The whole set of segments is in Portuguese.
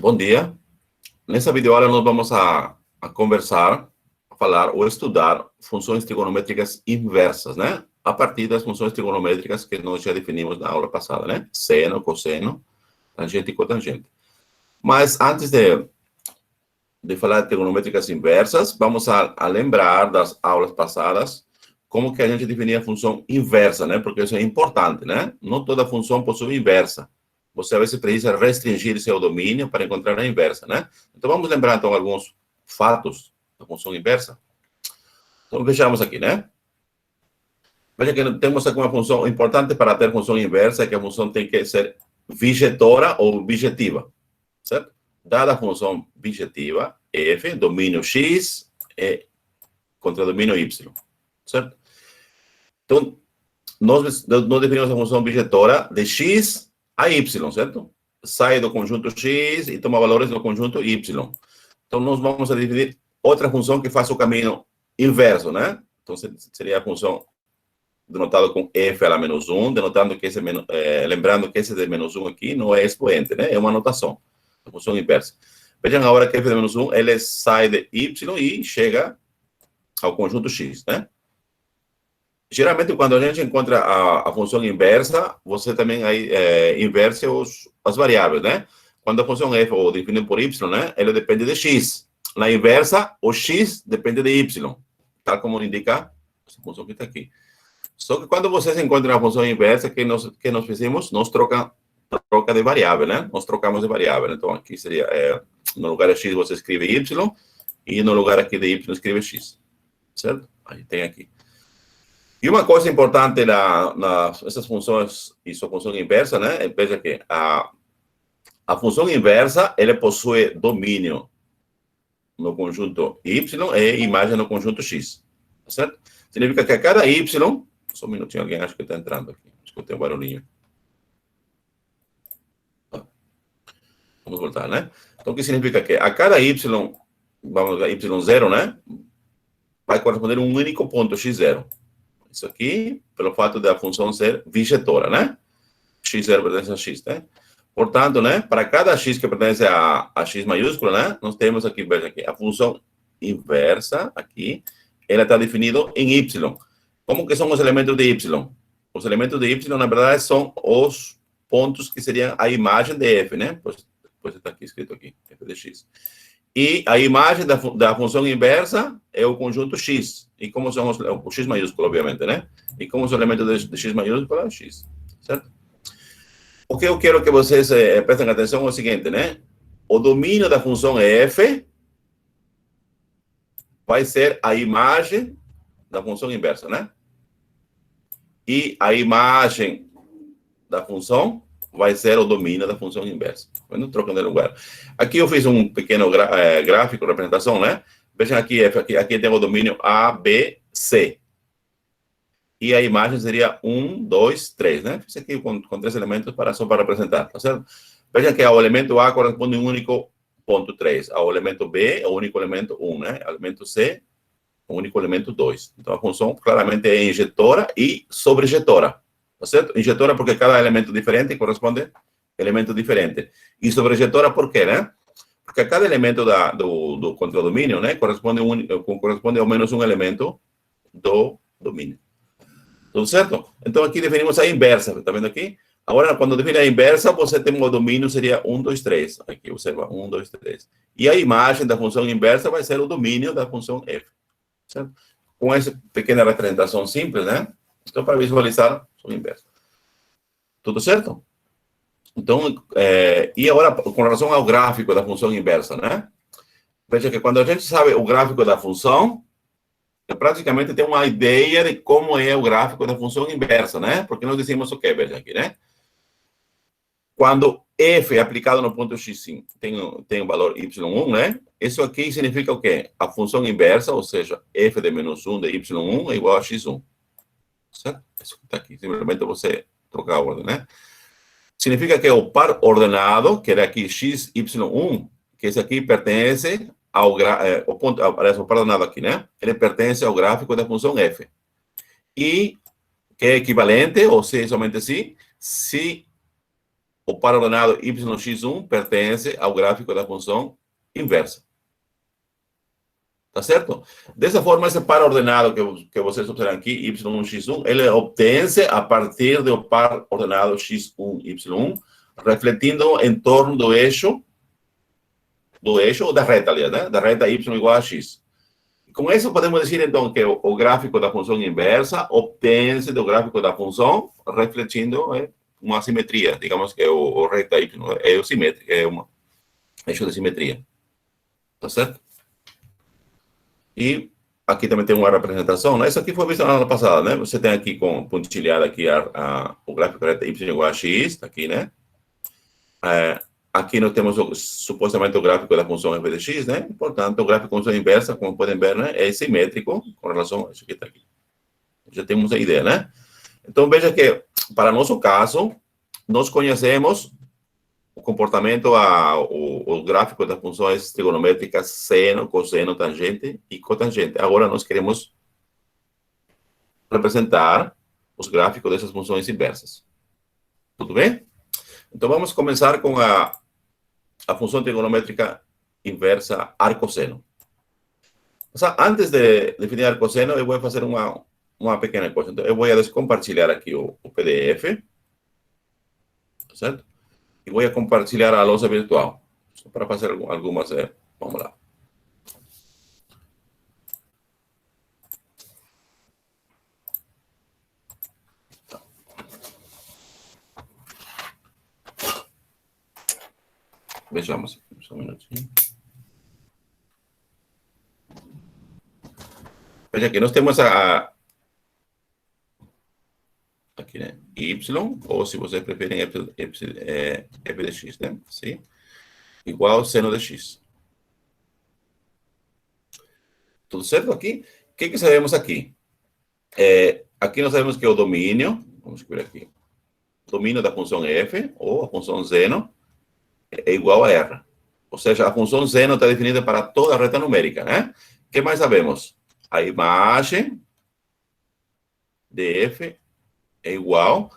Bom dia. Nessa videoaula nós vamos a conversar, a falar ou estudar funções trigonométricas inversas, né? A partir das funções trigonométricas que nós já definimos na aula passada, né? Seno, cosseno, tangente e cotangente. Mas antes de falar de trigonométricas inversas, vamos a lembrar das aulas passadas como que a gente definia a função inversa, né? Porque isso é importante, né? Não toda função possui inversa. Você, às vezes, precisa restringir seu domínio para encontrar a inversa, né? Então, vamos lembrar, então, alguns fatos da função inversa. Então, vejamos aqui, né? Veja que temos aqui uma função importante para ter função inversa, que a função tem que ser bijetora ou bijetiva, certo? Dada a função bijetiva, f, domínio x, contra domínio y, certo? Então, nós definimos a função bijetora de x a y, certo? Sai do conjunto x e toma valores do conjunto y. Então, nós vamos a definir outra função que faça o caminho inverso, né? Então, seria a função denotada com f a la menos 1, denotando que lembrando que esse de menos 1 aqui não é expoente, né? É uma notação, a função inversa. Vejam agora que f de menos 1, ele sai de y e chega ao conjunto x, né? Geralmente, quando a gente encontra a função inversa, você também aí inverte as variáveis, né? Quando a função f, ou definida por y, né? Ela depende de x. Na inversa, o x depende de y, tal como indica essa função que está aqui. Só que quando vocês encontram a função inversa, que nós fizemos? Nós troca de variável, né? Nós trocamos de variável. Então, aqui seria, no lugar de x, você escreve y, e no lugar aqui de y, escreve x. Certo? Aí tem aqui. E uma coisa importante nessas funções e sua função inversa, né? Veja que a função inversa, ela possui domínio no conjunto y e imagem no conjunto x. Certo? Significa que a cada y... Só um minutinho, alguém acha que está entrando aqui. Escutei um barulhinho. Vamos voltar, né? Então, o que significa que a cada y, vamos a y0, né? Vai corresponder a um único ponto x0. Isso aqui, pelo fato da função ser bijetora, né? x0 pertence a x, né? Portanto, né? Para cada x que pertence a x maiúsculo, né? Nós temos aqui, veja aqui, a função inversa, aqui, ela está definida em y. Como que são os elementos de y? Os elementos de y, na verdade, são os pontos que seriam a imagem de f, né? Pois está aqui escrito aqui, f de x. E a imagem da função inversa é o conjunto x. E como são o x maiúsculo, obviamente, né? E como são os elementos de x maiúsculo, é x. Certo? O que eu quero que vocês prestem atenção é o seguinte, né? O domínio da função f vai ser a imagem da função inversa, né? E a imagem da função vai ser o domínio da função inversa. Não trocando de lugar. Aqui eu fiz um pequeno gráfico, representação, né? Vejam aqui, aqui tem o domínio A, B, C. E a imagem seria 1, 2, 3, né? Fiz aqui com 3 elementos só para representar, tá certo? Vejam que ao elemento A corresponde um único ponto 3. Ao elemento B, o único elemento 1, né? Ao elemento C, o único elemento 2. Então, a função claramente é injetora e sobrejetora. Tá certo? Injetora porque cada elemento diferente corresponde a elemento diferente. E sobrejetora por quê, né? Porque cada elemento do contradomínio, né, corresponde ao menos um elemento do domínio. Tudo certo? Então, aqui definimos a inversa. Está vendo aqui? Agora, quando define a inversa, você tem o domínio, seria 1, 2, 3. Aqui, observa, 1, 2, 3. E a imagem da função inversa vai ser o domínio da função f. Certo? Com essa pequena representação simples, né? Então, para visualizar, são inversos. Tudo certo? Então, e agora, com relação ao gráfico da função inversa, né? Veja que quando a gente sabe o gráfico da função, praticamente tem uma ideia de como é o gráfico da função inversa, né? Porque nós dizemos o quê? Veja aqui, né? Quando f é aplicado no ponto x tem o valor y1, né? Isso aqui significa o quê? A função inversa, ou seja, f de menos 1 de y1 é igual a x1. Certo? Isso que está aqui. Simplesmente você trocar a ordem, né? Significa que o par ordenado, que era aqui x, y1, que esse aqui pertence ao o ponto, aliás, o par ordenado aqui, né? Ele pertence ao gráfico da função f. E que é equivalente, ou se somente se o par ordenado yx1 pertence ao gráfico da função inversa. Tá certo? Dessa forma, esse par ordenado que vocês observam aqui, y1, x1, ele obtém-se a partir do par ordenado x1, y1, refletindo em torno do eixo ou da reta, aliás, né? Da reta y igual a x. Com isso, podemos dizer, então, que o gráfico da função inversa obtém-se do gráfico da função, refletindo uma simetria. Digamos que o reta y é simétrico, é um eixo de simetria. Tá certo? E aqui também tem uma representação, né? Isso aqui foi visto na aula passada, né? Você tem aqui com pontilhado aqui o gráfico reta y igual a x, tá aqui, né? Aqui nós temos supostamente o gráfico da função f de x, né? Portanto, o gráfico da função inversa, como podem ver, né, é simétrico com relação a isso que está aqui. Já temos a ideia, né? Então, veja que, para nosso caso, nós conhecemos o comportamento, o gráfico das funções trigonométricas seno, cosseno, tangente e cotangente. Agora, nós queremos representar os gráficos dessas funções inversas. Tudo bem? Então, vamos começar com a função trigonométrica inversa arcosseno. Antes de definir arcosseno, eu vou fazer uma pequena coisa. Então, eu vou descompartilhar aqui o PDF, certo? E vou compartilhar a lousa virtual, só para fazer algumas... vamos lá. Vejamos, só um minutinho. Veja que nós temos aqui, né? Y, ou se vocês preferem f de x, né? Sim? Igual seno de x. Tudo certo aqui? O que sabemos aqui? Aqui nós sabemos que o domínio, vamos escrever aqui, o domínio da função f, ou a função seno, é igual a r. Ou seja, a função seno está definida para toda a reta numérica, né? O que mais sabemos? A imagem de f é igual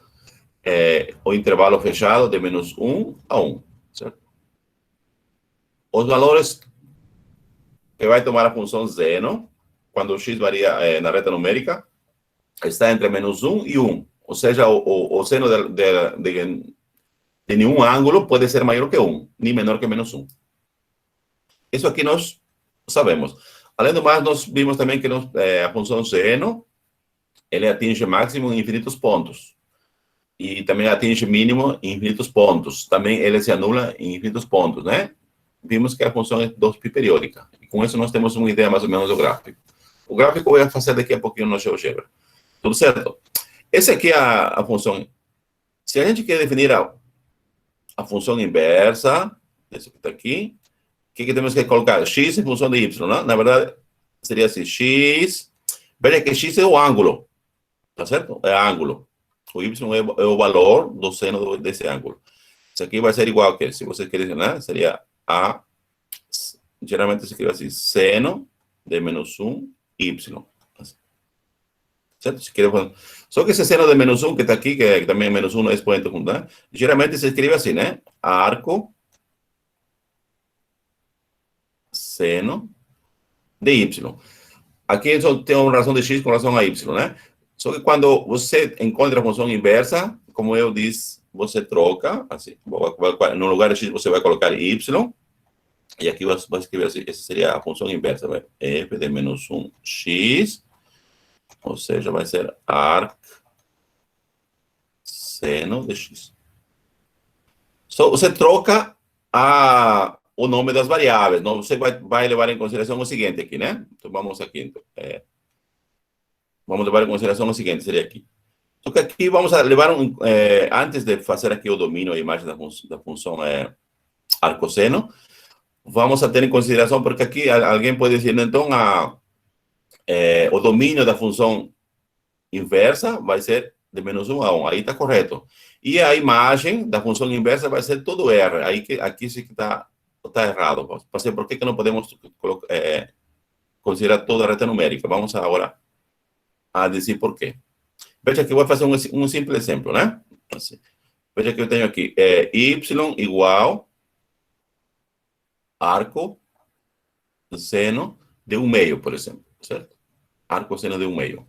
ao intervalo fechado de menos 1 a 1, certo? Os valores que vai tomar a função seno, quando o x varia na reta numérica, está entre menos 1 e 1. Ou seja, o seno de nenhum ângulo pode ser maior que 1, nem menor que menos 1. Isso aqui nós sabemos. Além do mais, nós vimos também que a função seno, ele atinge máximo em infinitos pontos. E também atinge mínimo em infinitos pontos. Também ele se anula em infinitos pontos, né? Vimos que a função é 2π periódica. E com isso nós temos uma ideia mais ou menos do gráfico. O gráfico eu vou fazer daqui a pouquinho no GeoGebra. Tudo certo? Essa aqui é a função. Se a gente quer definir a função inversa, essa que está aqui, o que temos que colocar? X em função de y, né? Na verdade, seria assim, x... Veja que x é o ângulo, tá certo? É ângulo. O y é o valor do seno desse ângulo. Isso aqui vai ser igual a que, se você quer dizer, né? Seria geralmente se escreve assim, seno de menos 1, y. Certo? Só que esse seno de menos 1 que está aqui, que também é menos 1 é expoente junto, né? Geralmente se escreve assim, né? Arco seno de y. Aqui só tem uma relação de x com relação a y, né? Só que quando você encontra a função inversa, como eu disse, você troca, assim, no lugar de x você vai colocar y, e aqui você vai escrever assim, essa seria a função inversa, vai, f de menos 1 x, ou seja, vai ser arc seno de x. Só você troca o nome das variáveis, não? Você vai levar em consideração o seguinte aqui, né? Então, vamos aqui, então, vamos levar em consideração o seguinte, seria aqui. Só que aqui vamos levar, antes de fazer aqui o domínio, a imagem da função arcosseno, vamos a ter em consideração, porque aqui alguém pode dizer, então, o domínio da função inversa vai ser de menos 1 a 1, aí está correto. E a imagem da função inversa vai ser todo R, aí aqui sim que está errado. Por que não podemos considerar toda a reta numérica? Vamos agora a dizer por quê. Veja que eu vou fazer um simples exemplo, né? Assim. Veja que eu tenho aqui, y igual arco seno de 1/2, por exemplo, certo? Arco seno de 1/2. O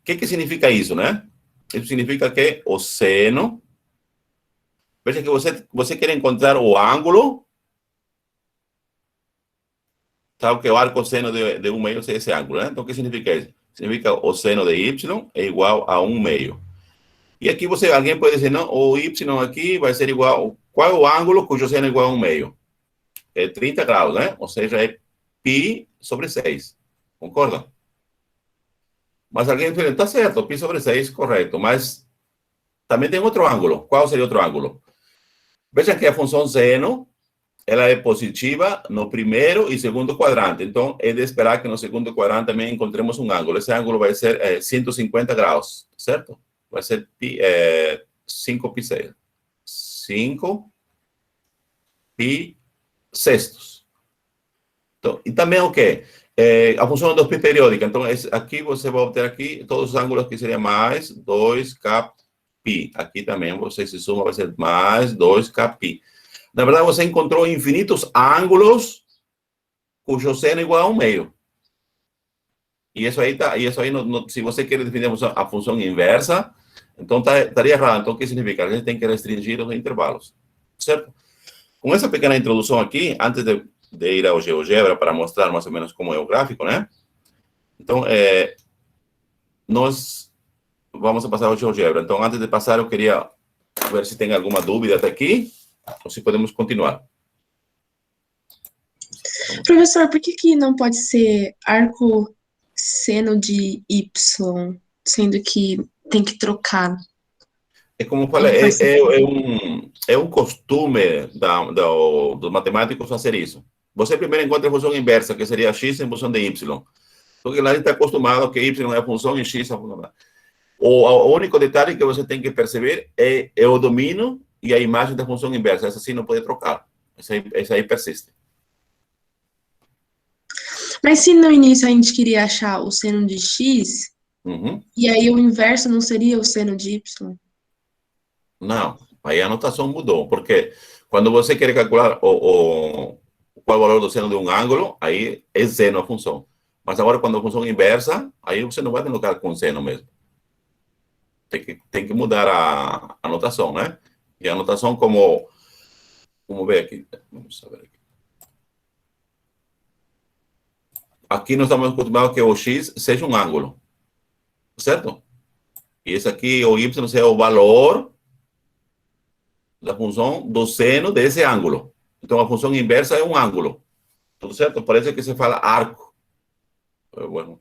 que significa isso, né? Isso significa que o seno, veja que você quer encontrar o ângulo, sabe que o arco seno de 1/2 é esse ângulo, né? Então, o que significa isso? Significa o seno de y é igual a 1/2. E aqui alguém pode dizer, não, o y aqui vai ser igual, qual é o ângulo cujo seno é igual a 1/2? É 30 graus, né? Ou seja, é π sobre 6. Concorda? Mas alguém fala, tá certo, π sobre 6, correto. Mas também tem outro ângulo. Qual seria outro ângulo? Veja que a função seno, ela é positiva no primeiro e segundo quadrante. Então, é de esperar que no segundo quadrante também encontremos um ângulo. Esse ângulo vai ser 150 graus, certo? Vai ser 5 π 6. 5 π sextos. Então, e também o quê? A função é 2π periódica. Então, aqui você vai obter aqui todos os ângulos que seria mais 2kπ. Aqui também você se soma, vai ser mais 2kπ. Na verdade, você encontrou infinitos ângulos cujo seno é igual a 1/2. E isso aí, se você quer definir a função inversa, então estaria errado. Então, o que significa? A gente tem que restringir os intervalos, certo? Com essa pequena introdução aqui, antes de ir ao GeoGebra para mostrar mais ou menos como é o gráfico, né? Então, nós vamos passar ao GeoGebra. Então, antes de passar, eu queria ver se tem alguma dúvida até aqui, ou se podemos continuar. Professor, por que não pode ser arco seno de y, sendo que tem que trocar? É como falei, é um costume dos matemáticos fazer isso. Você primeiro encontra a função inversa, que seria x em função de y. Porque lá a gente está acostumado que y é a função e x é a função. O único detalhe que você tem que perceber é o domínio e a imagem da função inversa. Essa sim não pode trocar. Essa aí persiste. Mas se no início a gente queria achar o seno de x, e aí o inverso não seria o seno de y? Não, aí a anotação mudou, porque quando você quer calcular qual é o valor do seno de um ângulo, aí é seno a função. Mas agora, quando a função é inversa, aí você não vai colocar com seno mesmo. Tem que mudar a anotação, né? E a anotação como ver aqui. Vamos ver aqui. Aqui nós estamos acostumados que o x seja um ângulo, certo? E esse aqui, o y, é o valor da função do seno desse ângulo. Então, a função inversa é um ângulo. Tudo certo? Parece que se fala arco. Bueno,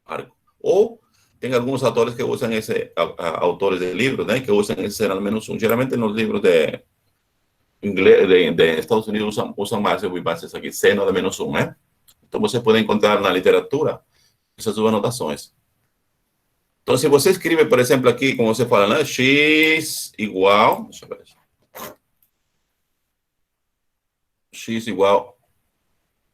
arco. Ou tem alguns autores que usam autores de livros, né? Que usam esse seno menos 1. Geralmente nos livros de inglês, de Estados Unidos, usam mais, eu vi mais isso aqui, seno de menos 1, né? Então, você pode encontrar na literatura essas duas anotações. Então, se você escreve, por exemplo, aqui, como você fala, né? X igual... Deixa eu ver. X igual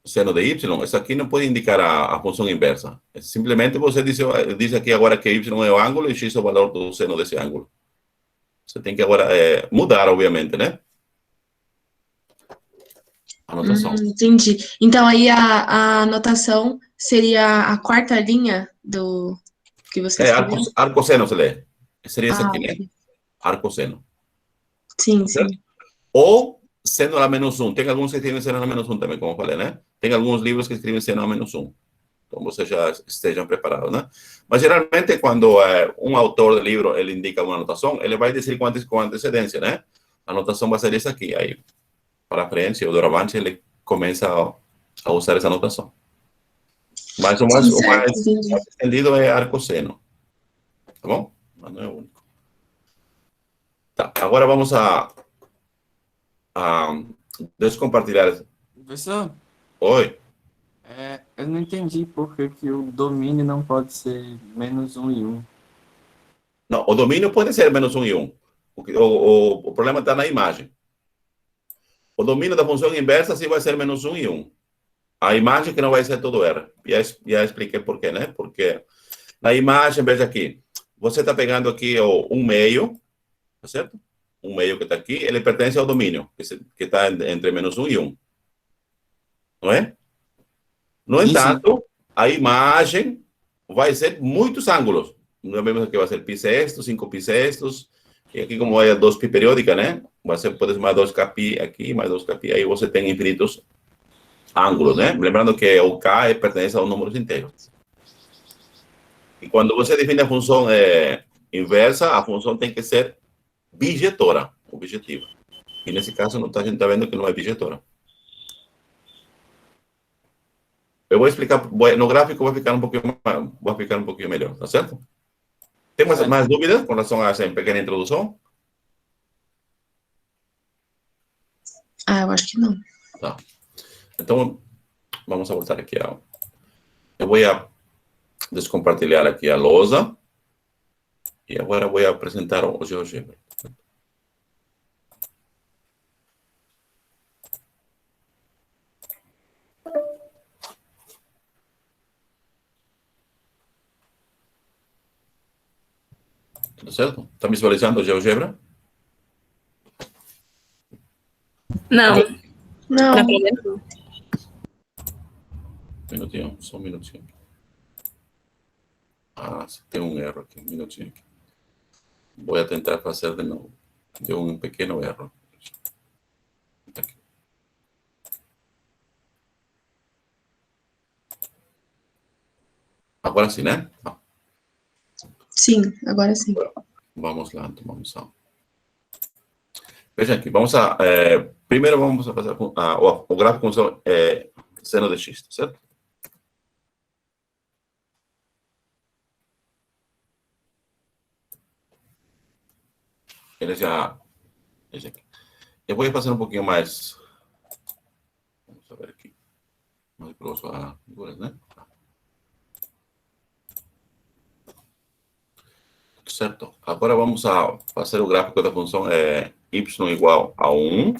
seno de y, isso aqui não pode indicar a função inversa. Simplesmente você diz aqui agora que y é o ângulo e x é o valor do seno desse ângulo. Você tem que agora mudar, obviamente, né? Anotação. Entendi. Então, aí a anotação seria a quarta linha do que você escreveu? Arcosseno, se lê. Seria esse aqui, né? Arcosseno. Sim, sim. Ou seno a menos 1. Tem alguns que escrevem seno a menos 1 também, como eu falei, né? Tem alguns livros que escrevem seno a menos 1. Então, vocês já estejam preparados, né? Mas, geralmente, quando um autor do livro ele indica uma anotação, ele vai dizer com antecedência, né? A anotação vai ser essa aqui. Aí, para frente, o doravante, ele começa a usar essa anotação. Mas o mais estendido é arcosseno. Tá bom? Mas não é o único. Tá, agora vamos a descompartilhar. Professor? Oi? Eu não entendi por que o domínio não pode ser menos 1 e 1. Não, o domínio pode ser menos 1 e 1. O problema está na imagem. O domínio da função inversa sim vai ser menos 1 e 1. A imagem que não vai ser todo R. Já expliquei por quê, né? Porque na imagem, veja aqui, você está pegando aqui o 1/2, tá certo? um meio que está aqui, ele pertence ao domínio, que está entre menos 1 e 1. Não é? No Sim, sim. entanto, a imagem vai ser muitos ângulos. Não vemos que vai ser pi sextos, 5 pi sextos, e aqui como é 2 pi periódica, né? Vai ser, pode ser mais 2k pi aqui, mais 2k pi, aí você tem infinitos ângulos, né? Lembrando que o k pertence aos números inteiros. E quando você define a função inversa, a função tem que ser bijetora, objetiva. E nesse caso, a gente está vendo que não é bijetora. Eu vou explicar, no gráfico vai ficar um pouquinho melhor, tá certo? Tem mais dúvidas com relação a essa pequena introdução? Ah, eu acho que não. Tá. Então, vamos a voltar aqui. Eu vou descompartilhar aqui a lousa. E agora vou apresentar o GeoGebra. Tudo certo? Está visualizando o GeoGebra? Não, Não. dá pra ver não. Minutinho, só um minutinho. Ah, tem um erro aqui, um minutinho aqui. Vou tentar fazer de novo. Deu um pequeno erro. Aqui. Agora sim, né? Sim, agora sim. Vamos lá, então vamos lá. Veja aqui, primeiro vamos a fazer o gráfico com seno de x, certo? Ele já... Veja aqui. Eu vou fazer um pouquinho mais... Vamos ver aqui. Mais grosso a figura, né? Certo. Agora vamos a fazer o gráfico da função y igual a 1.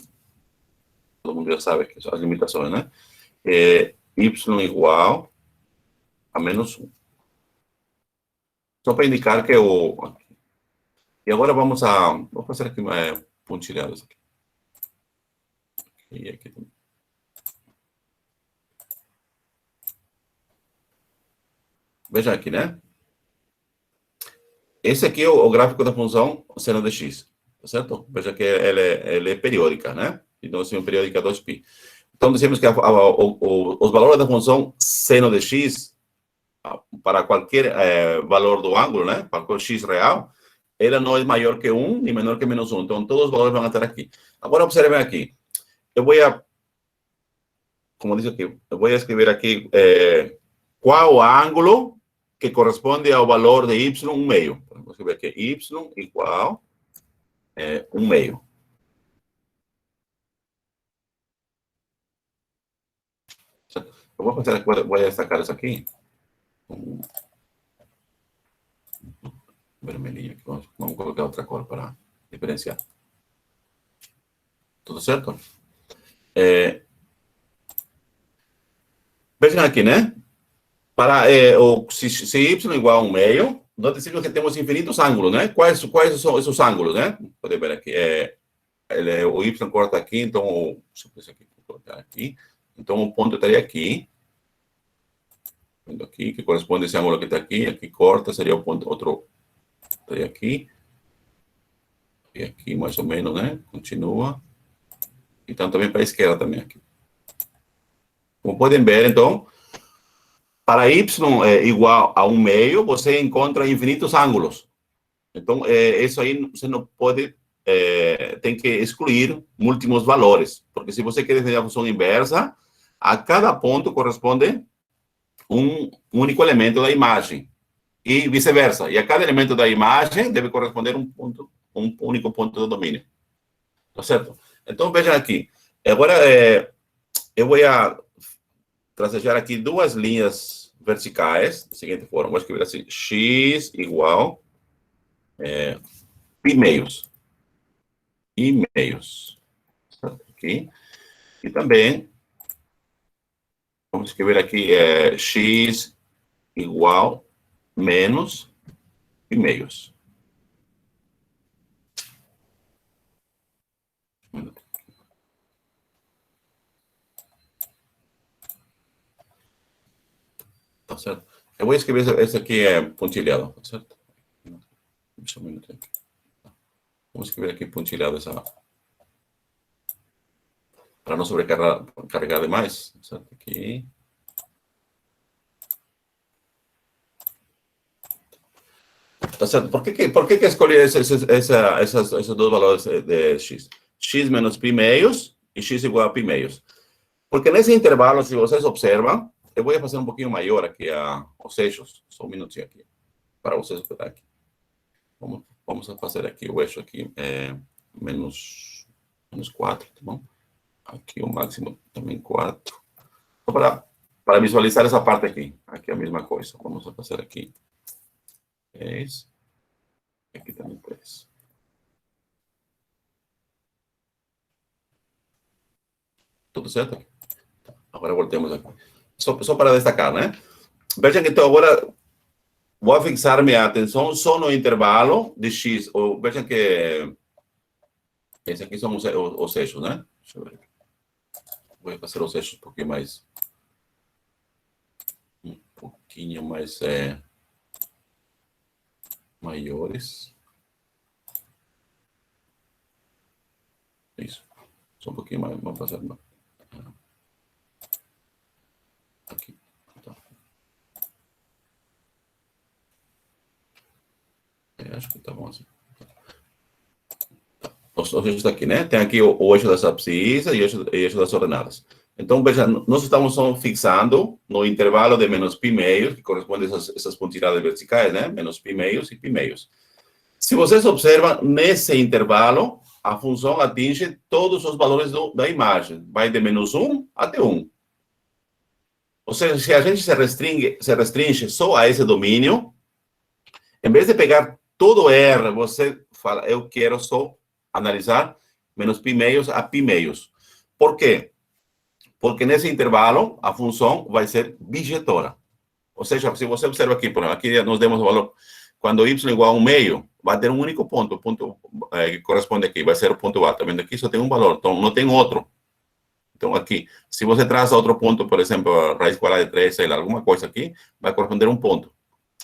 Todo mundo já sabe que são as limitações, né? Y igual a menos 1. Só para indicar que E agora vou fazer aqui pontilhadas aqui. E aqui também. Veja aqui, né? Esse aqui é o gráfico da função seno de x, tá certo? Veja que ela é periódica, né? Então, assim, periódica 2π. Então, dizemos que os valores da função seno de x, para qualquer valor do ângulo, né? Para qualquer x real, ela não é maior que 1 nem menor que menos 1. Então, todos os valores vão estar aqui. Agora, observem aqui. Eu vou como diz aqui, eu vou escrever aqui qual ângulo que corresponde ao valor de y 1 meio. Vou escrever aqui y igual 1 meio. Eu vou fazer, vou destacar isso aqui. Vermelhinho aqui. Vamos colocar outra cor para diferenciar. Tudo certo? Vejam aqui, né? Para se y igual a 1 meio, nós dizemos que temos infinitos ângulos, né? Quais são esses ângulos, né? Pode ver aqui. O y corta aqui, então, deixa eu ver aqui, vou colocar aqui. Então, o ponto estaria aqui. Aqui, que corresponde a esse ângulo que está aqui. Aqui corta, seria o ponto, outro, estaria aqui. E aqui, mais ou menos, né? Continua. Então, também para a esquerda também aqui. Como podem ver, então, para y igual a 1 meio, você encontra infinitos ângulos. Então, isso aí você não pode, tem que excluir múltiplos valores. Porque se você quer definir a função inversa, a cada ponto corresponde um único elemento da imagem. E vice-versa. E a cada elemento da imagem deve corresponder um único ponto do domínio. Tá certo? Então, vejam aqui. Agora, eu vou tracejar aqui duas linhas verticais, da seguinte forma. Vou escrever assim, x igual π meios. I meios. Aqui. E também, vamos escrever aqui x igual menos π meios. Tá certo? Eu vou escrever esse aqui pontilhado, tá certo? Deixa eu ver aqui. Vamos escrever aqui pontilhado essa... Para não sobrecarregar demais, tá certo? Aqui. Tá certo? Por que escolhi esses dois valores de x? X menos π meios e x igual a π meios. Porque nesse intervalo, se vocês observam, eu vou fazer um pouquinho maior aqui os eixos. Só um minutinho aqui, para vocês esperar aqui. Vamos fazer aqui o eixo aqui, menos 4, tá bom? Aqui o máximo também 4. Só para visualizar essa parte aqui. Aqui é a mesma coisa. Vamos fazer aqui 3. Aqui também 3. Tudo certo? Agora voltemos aqui. Só para destacar, né? Vejam que então agora vou fixar minha atenção só no intervalo de x. Vejam que esses aqui são os eixos, né? Deixa eu ver. Vou fazer os eixos um pouquinho mais maiores. Isso. Só um pouquinho mais. Vamos fazer aqui. Então. Acho que tá bom assim. Os eixos aqui, né? Tem aqui o eixo das abscissas e o eixo das ordenadas. Então, veja, nós estamos só fixando no intervalo de menos π meios, que corresponde a essas pontilhadas verticais, né? Menos π meios e π meios. Se vocês observam, nesse intervalo, a função atinge todos os valores da imagem. Vai de menos 1 até 1. Ou seja, se a gente se restringe só a esse domínio, em vez de pegar todo R, você fala, eu quero só analisar menos π meios a π meios. Por quê? Porque nesse intervalo, a função vai ser bijetora. Ou seja, se você observa aqui, por exemplo, aqui nós demos o valor, quando y igual a 1 meio, vai ter um único ponto, o ponto que corresponde aqui, vai ser o ponto A. Tá vendo aqui? Só tem um valor, então não tem outro. Então aqui, se você traz outro ponto, por exemplo, a raiz quadrada de 3, sei lá, alguma coisa aqui, vai corresponder a um ponto.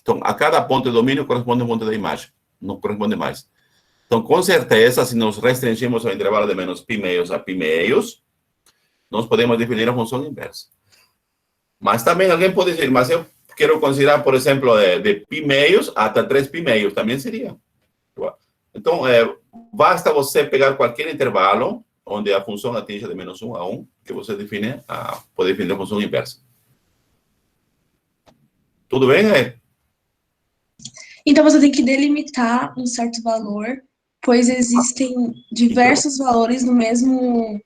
Então, a cada ponto de domínio corresponde a um ponto da imagem. Não corresponde mais. Então, com certeza, se nos restringimos ao intervalo de menos π meios a π meios, nós podemos definir a função inversa. Mas também alguém pode dizer, mas eu quero considerar, por exemplo, de π meios até 3 π meios, também seria. Então, basta você pegar qualquer intervalo onde a função atinja de menos 1 a 1, que você pode definir a função inversa. Tudo bem, Então você tem que delimitar um certo valor, pois existem diversos valores no mesmo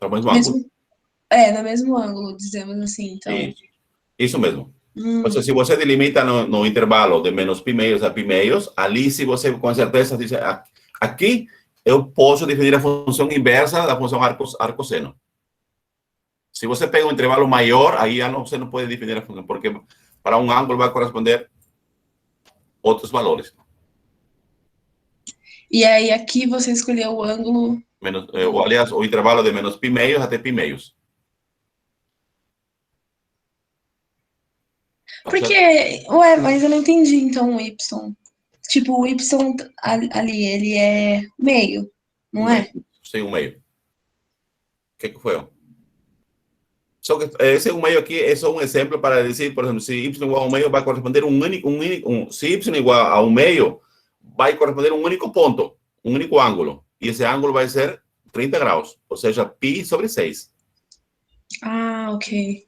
no mesmo ângulo, dizemos assim. Então... Isso mesmo. Ou seja, se você delimita no intervalo de menos π meios a π meios, ali se você com certeza diz, aqui eu posso definir a função inversa da função arcosseno. Se você pega um intervalo maior, aí você não pode definir a função, porque para um ângulo vai corresponder outros valores. E aí aqui você escolheu o ângulo... aliás, o intervalo de menos π meios até π meios. Porque, mas eu não entendi, então, o Y. Tipo, o Y ali, ele é meio, não é? Sim, um meio. O que foi? Só que esse um meio aqui é só um exemplo para dizer, por exemplo, se y igual a um meio vai corresponder se y igual a um meio, vai corresponder a um único ponto, um único ângulo. E esse ângulo vai ser 30 graus, ou seja, π sobre 6. Ah, ok.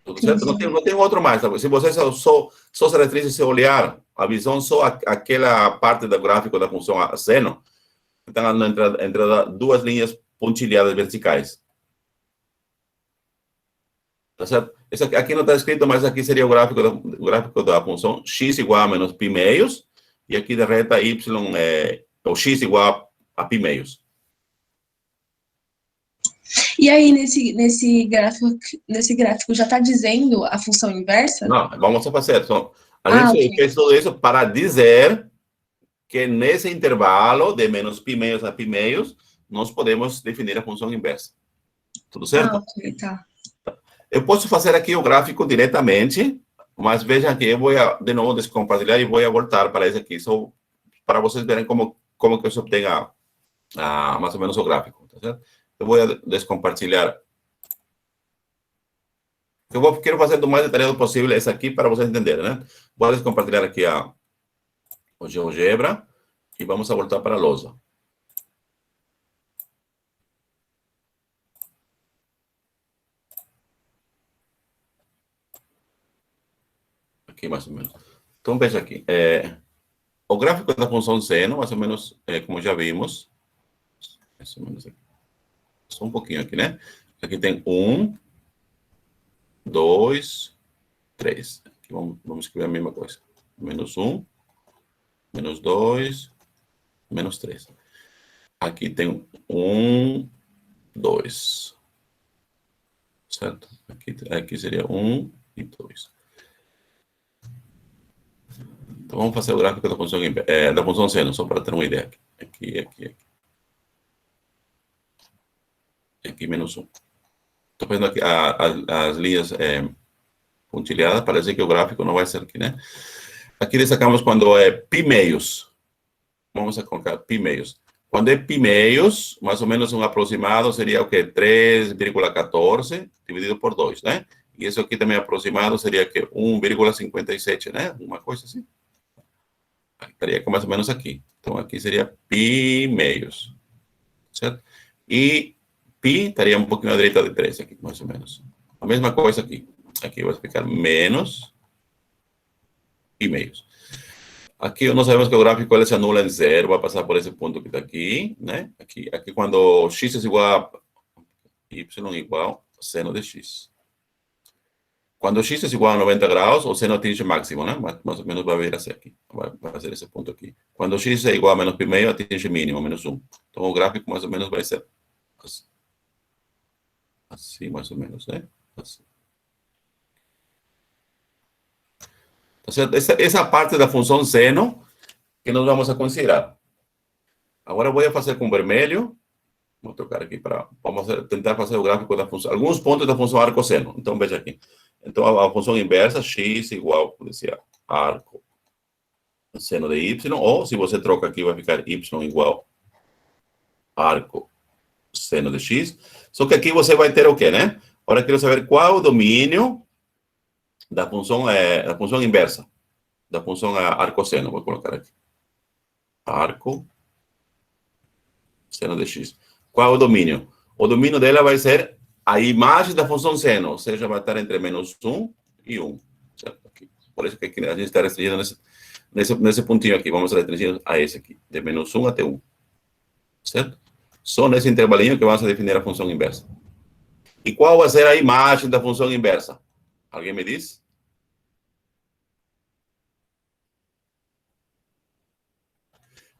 Tudo certo? Não tem outro mais. Tá? Se você só se restringe se olhar a visão só aquela parte do gráfico da função seno, então entre duas linhas pontilhadas verticais. Tá certo? Esse aqui não está escrito, mas aqui seria o gráfico da função x igual a menos π meios, e aqui da reta y o x igual a π meios. E aí, nesse gráfico já está dizendo a função inversa? Não, vamos fazer. Então, a gente fez tudo isso para dizer que nesse intervalo de menos π meios a π meios, nós podemos definir a função inversa. Tudo Ah, certo? ok, tá. Eu posso fazer aqui o gráfico diretamente, mas veja que eu vou, de novo, descompartilhar e vou voltar para esse aqui, só para vocês verem como que eu obtenho mais ou menos o gráfico, tá certo? Eu vou descompartilhar. Quero fazer do mais detalhado possível esse aqui para vocês entenderem, né? Vou descompartilhar aqui o GeoGebra e vamos voltar para a lousa. Aqui mais ou menos. Então veja aqui, o gráfico da função seno, mais ou menos, como já vimos, mais ou menos aqui. Só um pouquinho aqui, né? Aqui tem 1, 2, 3. Aqui vamos escrever a mesma coisa. Menos 1, menos 2, menos 3. Aqui tem 1, 2. Certo? Aqui seria 1 e 2. Então vamos fazer o gráfico da função seno, só para ter uma ideia. Aqui. Aqui menos 1. Estou vendo aqui as linhas pontilhadas, parece que o gráfico não vai ser aqui, né? Aqui destacamos quando é π meios. Vamos colocar π meios. Quando é π meios, mais ou menos um aproximado seria o quê? 3,14 dividido por 2, né? E isso aqui também aproximado seria que 1,57, né? Uma coisa assim. Estaria mais ou menos aqui. Então aqui seria π meios. Certo? E π estaria um pouquinho à direita de 3 aqui, mais ou menos. A mesma coisa aqui. Aqui vai ficar menos π meios. Aqui nós sabemos que o gráfico ele se anula em zero, vai passar por esse ponto que está aqui, né? Aqui quando x é igual a y igual a seno de x. Quando x é igual a 90 graus, o seno atinge máximo, né? Mais ou menos vai vir assim aqui. Vai ser esse ponto aqui. Quando x é igual a menos π meio, atinge mínimo, menos 1. Então o gráfico mais ou menos vai ser assim mais ou menos, né? Assim. Tá certo? Essa parte da função seno que nós vamos a considerar. Agora eu vou fazer com vermelho. Vou trocar aqui vamos tentar fazer o gráfico da função, alguns pontos da função arco-seno. Então veja aqui. Então a função inversa, x igual, como dizia, arco seno de y, ou se você troca aqui vai ficar y igual arco seno de x. Só que aqui você vai ter o quê, né? Agora eu quero saber qual é o domínio da função inversa, da função arcosseno. Vou colocar aqui. Arco seno de x. Qual é o domínio? O domínio dela vai ser a imagem da função seno, ou seja, vai estar entre menos 1 e 1. Certo? Aqui. Por isso que aqui a gente está restringindo nesse pontinho aqui. Vamos restringir a esse aqui, de menos 1 até 1. Certo? Só nesse intervalinho que vamos definir a função inversa. E qual vai ser a imagem da função inversa? Alguém me diz?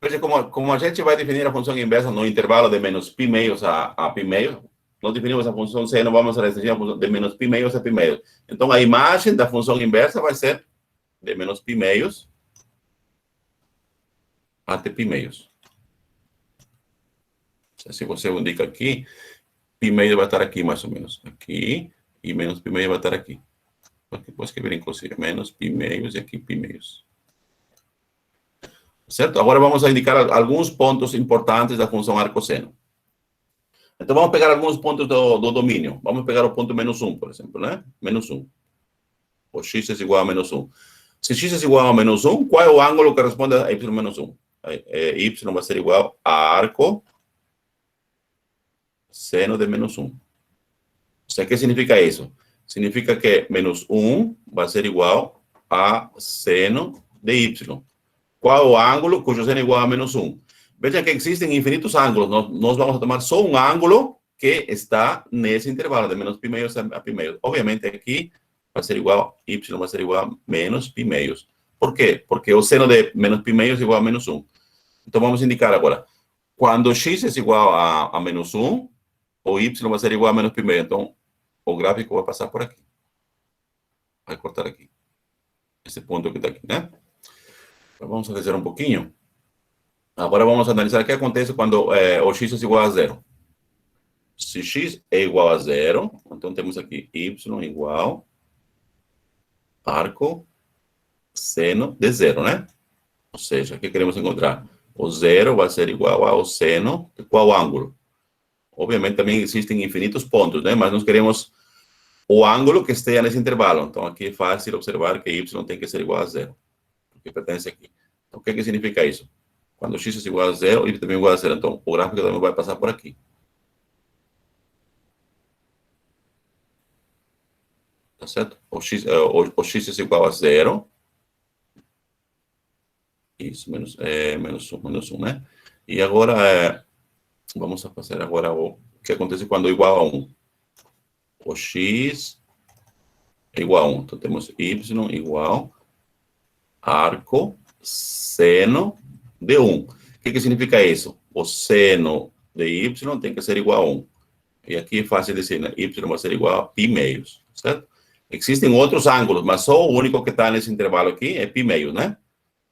Veja, como a gente vai definir a função inversa no intervalo de menos π meios a π meios, nós definimos a função seno, vamos restringir a função de menos π meios a π meios. Então, a imagem da função inversa vai ser de menos π meios até π meios. Se você indica aqui, π meio vai estar aqui, mais ou menos. Aqui, e menos π meio vai estar aqui. Aqui pode escrever, inclusive, menos π meios e aqui π meios. Certo? Agora vamos a indicar alguns pontos importantes da função arcosseno. Então, vamos pegar alguns pontos do domínio. Vamos pegar o ponto menos 1, por exemplo, né? Menos 1. O x é igual a menos 1. Se x é igual a menos 1, qual é o ângulo que corresponde a y menos 1? Y vai ser igual a arco seno de menos 1. O que significa isso? Significa que menos 1 vai ser igual a seno de y. Qual é o ângulo cujo seno é igual a menos 1? Veja que existem infinitos ângulos. Nós vamos tomar só um ângulo que está nesse intervalo, de menos π meios a π meios. Obviamente, aqui vai ser igual, y vai ser igual a menos π meios. Por quê? Porque o seno de menos π meios é igual a menos 1. Então, vamos indicar agora. Quando x é igual a menos 1, o y vai ser igual a menos π meio. Então, o gráfico vai passar por aqui. Vai cortar aqui. Esse ponto que está aqui, né? Então, vamos fazer um pouquinho. Agora vamos analisar o que acontece quando o x é igual a zero. Se x é igual a zero, então temos aqui y igual arco seno de zero, né? Ou seja, o que queremos encontrar? O zero vai ser igual ao seno de qual ângulo? Obviamente também existem infinitos pontos, né? Mas nós queremos o ângulo que esteja nesse intervalo. Então aqui é fácil observar que y tem que ser igual a zero, porque pertence aqui. Então o que significa isso? Quando x é igual a zero, y também é igual a zero. Então o gráfico também vai passar por aqui. Tá certo? O x é igual a zero. Isso, menos 1, né? E agora, vamos a fazer agora o que acontece quando é igual a 1. O x é igual a 1. Então, temos y igual arco seno de 1. O que significa isso? O seno de y tem que ser igual a 1. E aqui é fácil dizer, né? Y vai ser igual a π meios, certo? Existem outros ângulos, mas só o único que está nesse intervalo aqui é π meios, né?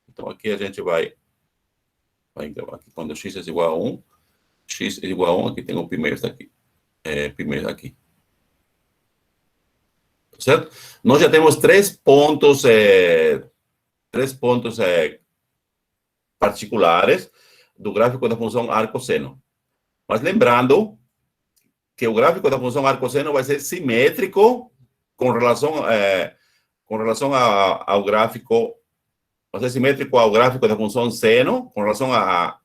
Então, aqui a gente vai aqui, quando x é igual a 1, x é igual a 1, aqui tem o π meios daqui. Π meios aqui. Certo? Nós já temos três pontos particulares do gráfico da função arcosseno. Mas lembrando que o gráfico da função arcosseno vai ser simétrico com relação ao gráfico, vai ser simétrico ao gráfico da função seno com relação à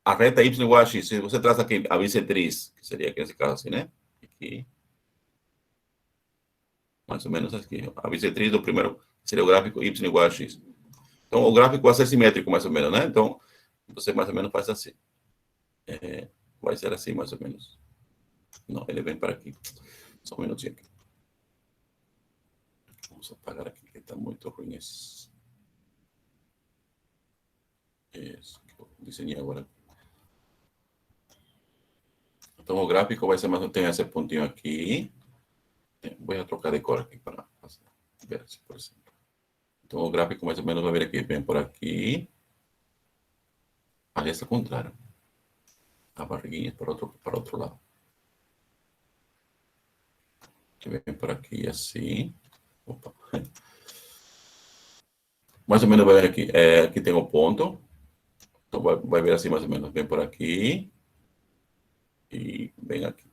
reta y igual a x. Se você traz aqui a bissetriz, que seria aqui nesse caso assim, né? Aqui. Mais ou menos aqui. A bissetriz do primeiro seria o gráfico y igual a x. Então, o gráfico vai ser simétrico, mais ou menos, né? Então, você mais ou menos faz assim. Vai ser assim, mais ou menos. Não, ele vem para aqui. Só um minutinho aqui. Vamos apagar aqui, que está muito ruim esse. Isso, que eu desenhei agora. Então, o gráfico vai ser mais ou menos, tem esse pontinho aqui. Vou trocar de cor aqui para ver assim, por exemplo. Então, o gráfico mais ou menos vai vir aqui, vem por aqui. Aliás, ao contrário. A barriguinha para outro lado. Vem por aqui assim. Opa. Mais ou menos vai vir aqui. Aqui tem o ponto. Então, vai vir assim mais ou menos. Vem por aqui. E vem aqui.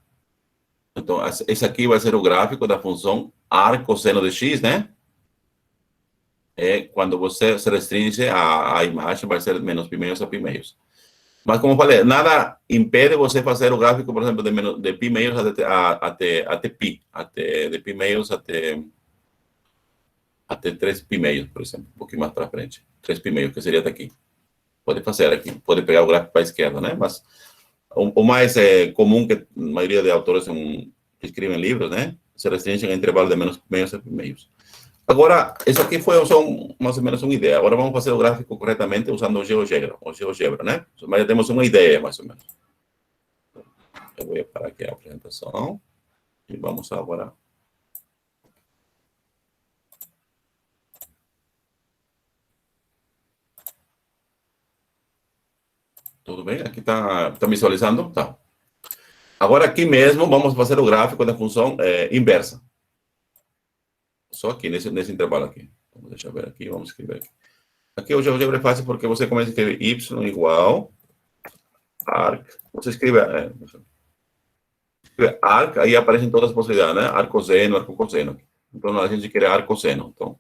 Então, esse aqui vai ser o gráfico da função arcosseno de x, né? Quando você se restringe a imagem, vai ser menos π meios a π meios. Mas, como eu falei, nada impede você fazer o gráfico, por exemplo, de π meios até π. De π meios até 3 π meios, por exemplo. Um pouquinho mais para frente. 3 π meios, que seria até aqui. Pode fazer aqui. Pode pegar o gráfico para a esquerda, né? Mas o mais comum que a maioria de autores que escrevem livros, né? Se restringem a intervalo de menos π meios a π meios. Agora, isso aqui foi só mais ou menos uma ideia. Agora vamos fazer o gráfico corretamente usando o GeoGebra, né? Mas já temos uma ideia, mais ou menos. Eu vou parar aqui a apresentação. E vamos agora. Tudo bem? Aqui está visualizando? Tá. Agora aqui mesmo vamos fazer o gráfico da função inversa. Só aqui, nesse intervalo aqui. Vamos deixar ver aqui, vamos escrever aqui. Aqui o GeoGebra é fácil porque você começa a escrever y igual arc. Você escreve arc, aí aparecem todas as possibilidades, né? Arcosseno, arcocosseno. Então a gente quer arcosseno. Então,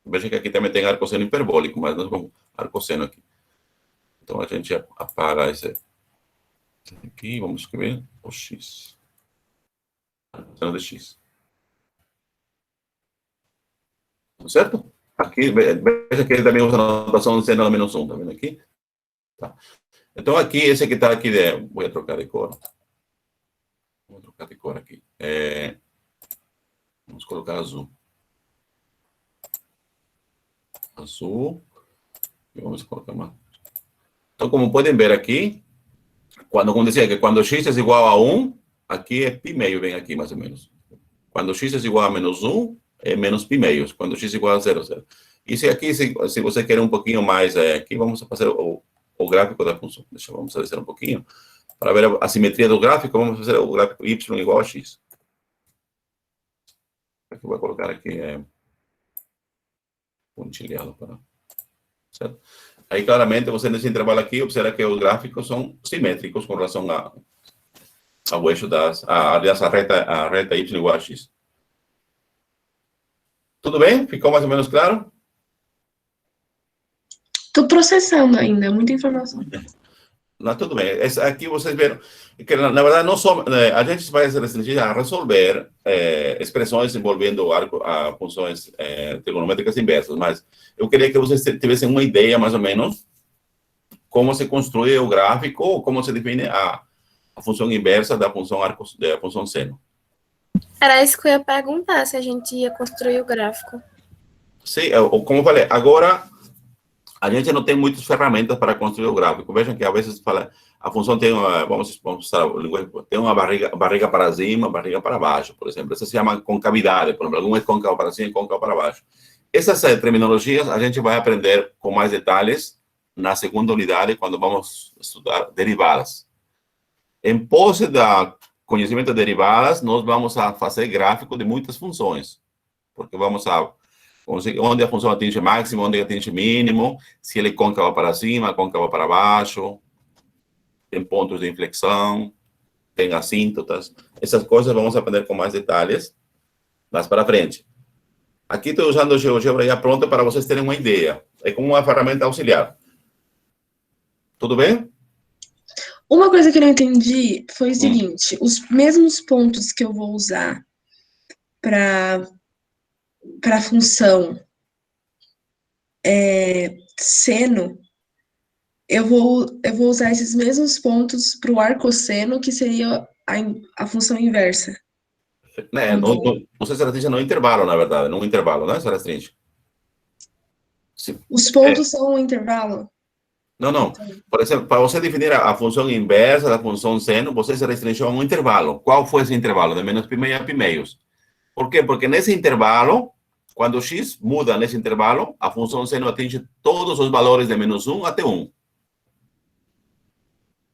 veja que aqui também tem arcosseno hiperbólico, mas nós vamos arcosseno aqui. Então a gente apaga esse aqui, vamos escrever o x. Arcosseno de x. Certo? Aqui, veja que ele também usa a notação de seno a menos 1, tá vendo aqui? Tá. Então, aqui, esse que está aqui, vou trocar de cor. Vou trocar de cor aqui. Vamos colocar azul. Azul. E vamos colocar mais. Então, como podem ver aqui, como dizia, que quando x é igual a 1, aqui é π meio, vem aqui mais ou menos. Quando x é igual a menos 1, é menos π meios, quando x é igual a 0, 0. E se aqui, se você quer um pouquinho mais, aqui vamos fazer o o gráfico da função. Vamos descer um pouquinho. Para ver a simetria do gráfico, vamos fazer o gráfico y igual a x. Aqui vou colocar aqui pontilhado para... Certo? Aí, claramente, você nesse intervalo aqui, observa que os gráficos são simétricos com relação ao eixo aliás, a reta y igual a x. Tudo bem? Ficou mais ou menos claro? Tô processando ainda, muita informação. Não, tudo bem. Aqui vocês viram que, na verdade, não só, a gente vai se restringir a resolver expressões envolvendo funções trigonométricas inversas, mas eu queria que vocês tivessem uma ideia, mais ou menos, como se construi o gráfico, ou como se define a função inversa da função seno. Era isso que eu ia perguntar, se a gente ia construir o gráfico. Sim, como eu falei, agora a gente não tem muitas ferramentas para construir o gráfico. Vejam que, às vezes, a função tem tem uma barriga para cima, barriga para baixo, por exemplo. Isso se chama concavidade, por exemplo. Alguma é côncavo para cima e côncavo para baixo. Essas terminologias a gente vai aprender com mais detalhes na segunda unidade, quando vamos estudar derivadas. Em posse do conhecimento de derivadas, nós vamos a fazer gráfico de muitas funções, porque vamos a onde a função atinge máximo, onde atinge mínimo, se ele é côncavo para cima, côncavo para baixo, tem pontos de inflexão, tem assíntotas. Essas coisas vamos aprender com mais detalhes mais para frente. Aqui estou usando o GeoGebra já pronto para vocês terem uma ideia. É como uma ferramenta auxiliar. Tudo bem? Uma coisa que eu não entendi foi o seguinte: os mesmos pontos que eu vou usar para a função seno, eu vou usar esses mesmos pontos para o arcosseno, que seria a função inversa. Não se restringe no intervalo, na verdade. No intervalo, né? Se restringe. Os pontos são um intervalo? Não. Por exemplo, para você definir a função inversa da função seno, você se restringiu a um intervalo. Qual foi esse intervalo? De menos pi meio a pi meios. Por quê? Porque nesse intervalo, quando x muda nesse intervalo, a função seno atinge todos os valores de menos 1 até 1.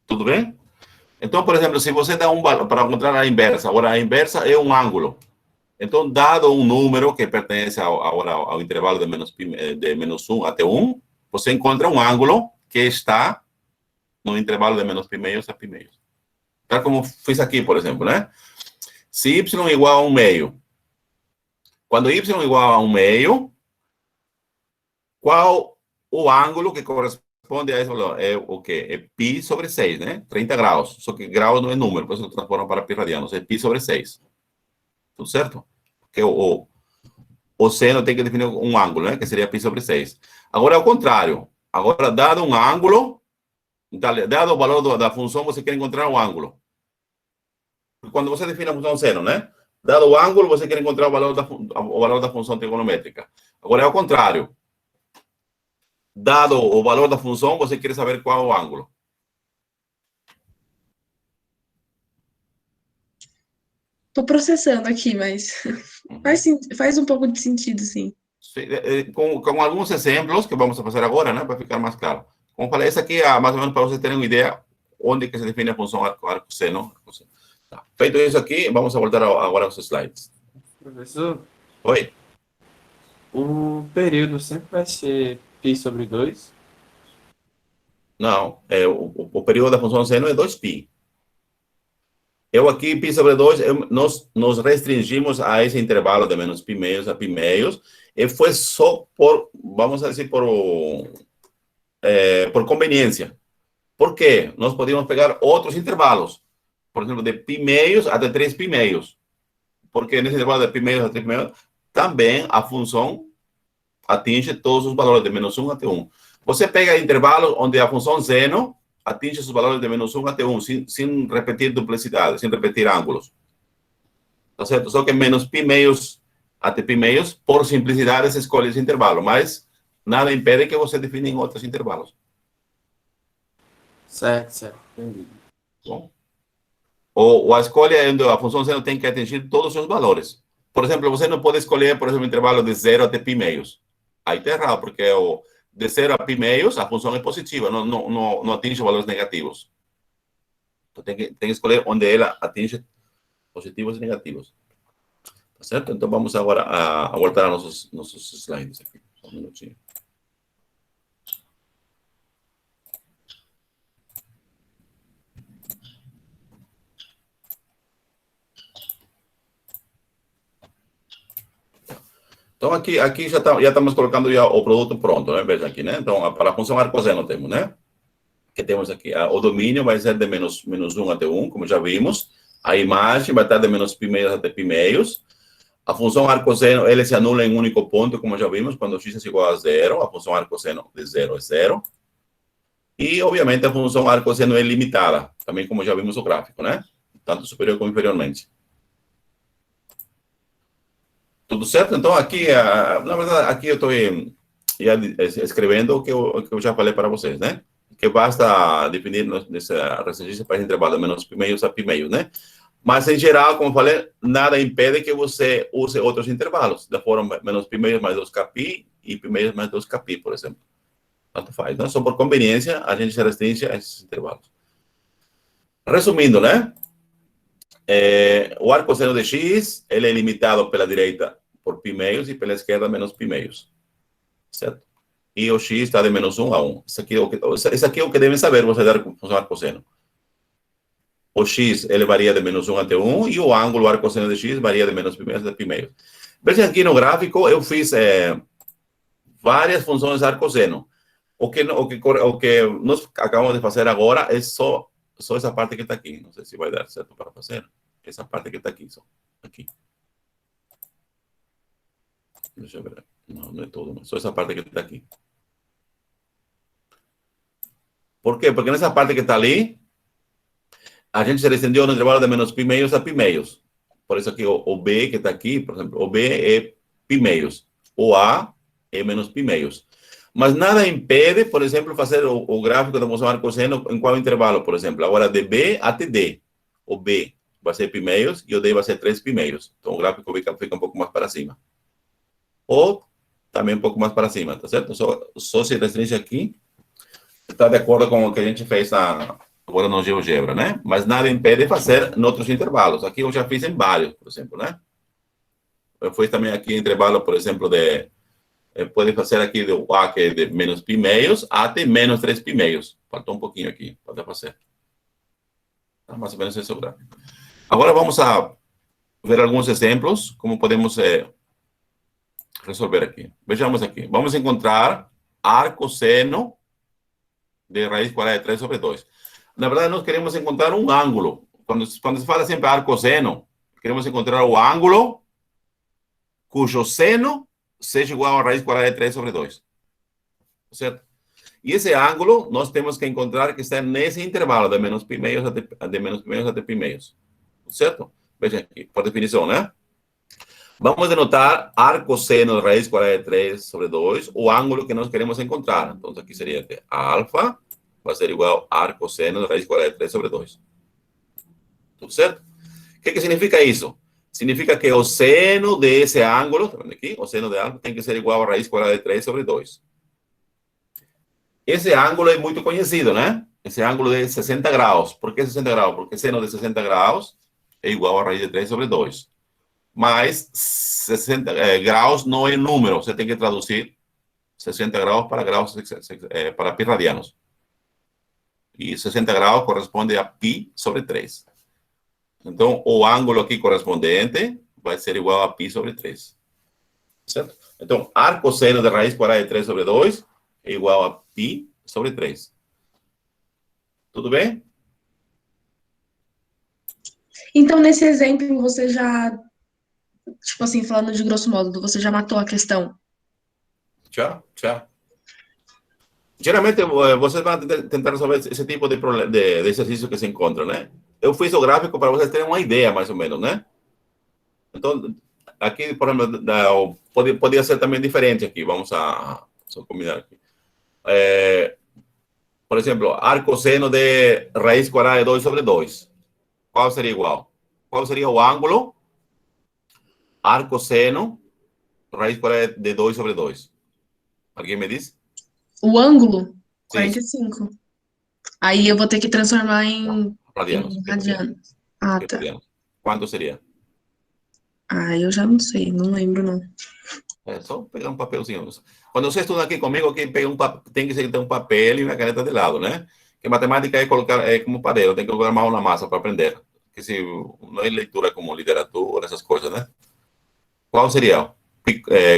Tudo bem? Então, por exemplo, se você dá um valor para encontrar a inversa, agora a inversa é um ângulo. Então, dado um número que pertence ao intervalo de menos 1 até 1, você encontra um ângulo que está no intervalo de menos pi meios a pi meios. Tal como fiz aqui, por exemplo, né? Se y é igual a 1 meio, quando y é igual a 1 meio, qual o ângulo que corresponde a esse valor? É o quê? É pi sobre 6, né? 30 graus. Só que graus não é número, por isso eu transformo para pi radianos. É pi sobre 6. Tudo certo? Porque o seno tem que definir um ângulo, né? Que seria pi sobre 6. Agora é o contrário. Agora, dado um ângulo, dado o valor da função, você quer encontrar um ângulo. Quando você define a função seno, né? Dado o ângulo, você quer encontrar o valor da função trigonométrica. Agora é o contrário. Dado o valor da função, você quer saber qual é o ângulo. Estou processando aqui, mas faz um pouco de sentido, sim. Com alguns exemplos que vamos fazer agora, né, para ficar mais claro. Como falei, essa aqui é mais ou menos para vocês terem uma ideia onde que se define a função arco-seno. Tá. Feito isso aqui, vamos voltar agora aos slides. Professor, Oi? o período sempre vai ser π sobre 2? Não, o período da função seno é 2π. Eu aqui, π sobre 2, nós nos restringimos a esse intervalo de menos pi meios a pi meios, e foi só por, vamos dizer, por conveniência. Por quê? Nós podíamos pegar outros intervalos, por exemplo, de pi meios até 3 pi meios, porque nesse intervalo de pi meios a 3 pi meios, também a função atinge todos os valores de menos 1 até 1. Você pega intervalos onde a função seno atinge os valores de menos 1 até 1, sem repetir duplicidade, sem repetir ângulos. Tá certo? Só que menos pi meios até pi meios, por simplicidade, você escolhe esse intervalo, mas nada impede que você defina em outros intervalos. Certo. Entendi. Bom. Ou a escolha é onde a função seno tem que atingir todos os seus valores. Por exemplo, você não pode escolher, por exemplo, um intervalo de 0 até pi meios. Aí está errado, porque de 0 a π meios, a função é positiva, não atinge valores negativos. Então, tem que escolher onde ela atinge positivos e negativos. Tá certo? Então, vamos agora a voltar a nossos slides aqui. Só um minutinho. Então, aqui já estamos colocando já o produto pronto, né? Veja aqui, né? Então, para a função arcosseno temos, né? Que temos aqui, o domínio vai ser de menos 1 até 1, como já vimos. A imagem vai estar de menos π meios até π meios. A função arcosseno, ele se anula em um único ponto, como já vimos, quando x é igual a 0. A função arcosseno de 0 é 0. E, obviamente, a função arcosseno é limitada, também como já vimos no gráfico, né? Tanto superior como inferiormente. Tudo certo? Então, aqui, na verdade, aqui eu estou escrevendo o que eu já falei para vocês, né? Que basta definir nessa restringência para intervalo de menos π meios a π meios, né? Mas, em geral, como eu falei, nada impede que você use outros intervalos, da forma menos π meios mais 2kπ e π meios mais 2kπ, por exemplo. Tanto faz, né? Só por conveniência, a gente se restringe a esses intervalos. Resumindo, né? O arcosseno de x, ele é limitado pela direita por π meios e pela esquerda menos π meios. Certo? E o x está de menos 1 a 1. Isso aqui é o que devem saber você dar com função arcosseno. O x, ele varia de menos 1 até 1, e o ângulo arcosseno de x varia de menos π meios até π meios. Veja aqui no gráfico, eu fiz várias funções arcosseno. O que nós acabamos de fazer agora é só essa parte que está aqui. Não sei se vai dar certo para fazer. Essa parte que está aqui, só. Aqui. Deixa eu ver. Não é todo, mas só essa parte que está aqui. Por quê? Porque nessa parte que está ali, a gente se restringiu no intervalo de menos π meios a π meios. Por isso aqui, o B que está aqui, por exemplo, o B é π meios. O A é menos π meios. Mas nada impede, por exemplo, fazer o gráfico da função arcosseno em qual intervalo, por exemplo. Agora, de B até D. O B vai ser π meios e o D vai ser 3 π meios. Então, o gráfico fica um pouco mais para cima. Ou também um pouco mais para cima, tá certo? Só se restringe aqui. Está de acordo com o que a gente fez agora no GeoGebra, né? Mas nada impede de fazer em outros intervalos. Aqui eu já fiz em vários, por exemplo, né? Eu fiz também aqui intervalo, por exemplo, pode fazer aqui do A, que é de menos π meios, até menos 3 π meios. Faltou um pouquinho aqui, pode fazer. Tá mais ou menos esse é o gráfico. Agora vamos a ver alguns exemplos, como podemos resolver aqui. Vejamos aqui. Vamos encontrar arcosseno de raiz quadrada de 3 sobre 2. Na verdade, nós queremos encontrar um ângulo. Quando se fala sempre arcosseno, queremos encontrar o ângulo cujo seno seja igual a raiz quadrada de 3 sobre 2. Certo? E esse ângulo, nós temos que encontrar que está nesse intervalo de menos π meios até π meios. Certo? Veja aqui, por definição, né? Vamos denotar arcosseno de raiz quadrada de 3 sobre 2, o ângulo que nós queremos encontrar. Então, aqui seria que alfa vai ser igual a arcosseno de raiz quadrada de 3 sobre 2. Tudo certo? O que significa isso? Significa que o seno desse ângulo, tá vendo aqui? O seno de alfa tem que ser igual a raiz quadrada de 3 sobre 2. Esse ângulo é muito conhecido, né? Esse ângulo de 60 graus. Por que 60 graus? Porque seno de 60 graus é igual a raiz de 3 sobre 2. Mas 60 graus não é número. Você tem que traduzir 60 graus para graus para pi radianos. E 60 graus corresponde a pi sobre 3. Então, o ângulo aqui correspondente vai ser igual a pi sobre 3. Certo? Então, arcosseno de raiz quadrada de 3 sobre 2 é igual a pi sobre 3. Tudo bem? Então, nesse exemplo, você já, tipo assim, falando de grosso modo, você já matou a questão? Já. Geralmente, vocês vão tentar resolver esse tipo de exercício que se encontra, né? Eu fiz o gráfico para vocês terem uma ideia, mais ou menos, né? Então, aqui, por exemplo, podia ser também diferente aqui. Vamos a só combinar aqui. Por exemplo, arcosseno de raiz quadrada de 2 sobre 2. Qual seria igual? Qual seria o ângulo? Arcosseno, raiz quadrada de 2 sobre 2. Alguém me diz? O ângulo, Sim, 45. Aí eu vou ter que transformar em radianos. radianos. Ah, tá. Radianos. Quanto seria? Ah, eu já não sei, não lembro não. É só pegar um papelzinho. Quando você estuda aqui comigo, quem pega tem que ter um papel e uma caneta de lado, né? Que matemática é colocar como padeiro, tem que colocar a mão na massa para aprender. Que se não é leitura como literatura, essas coisas, né? Qual seria?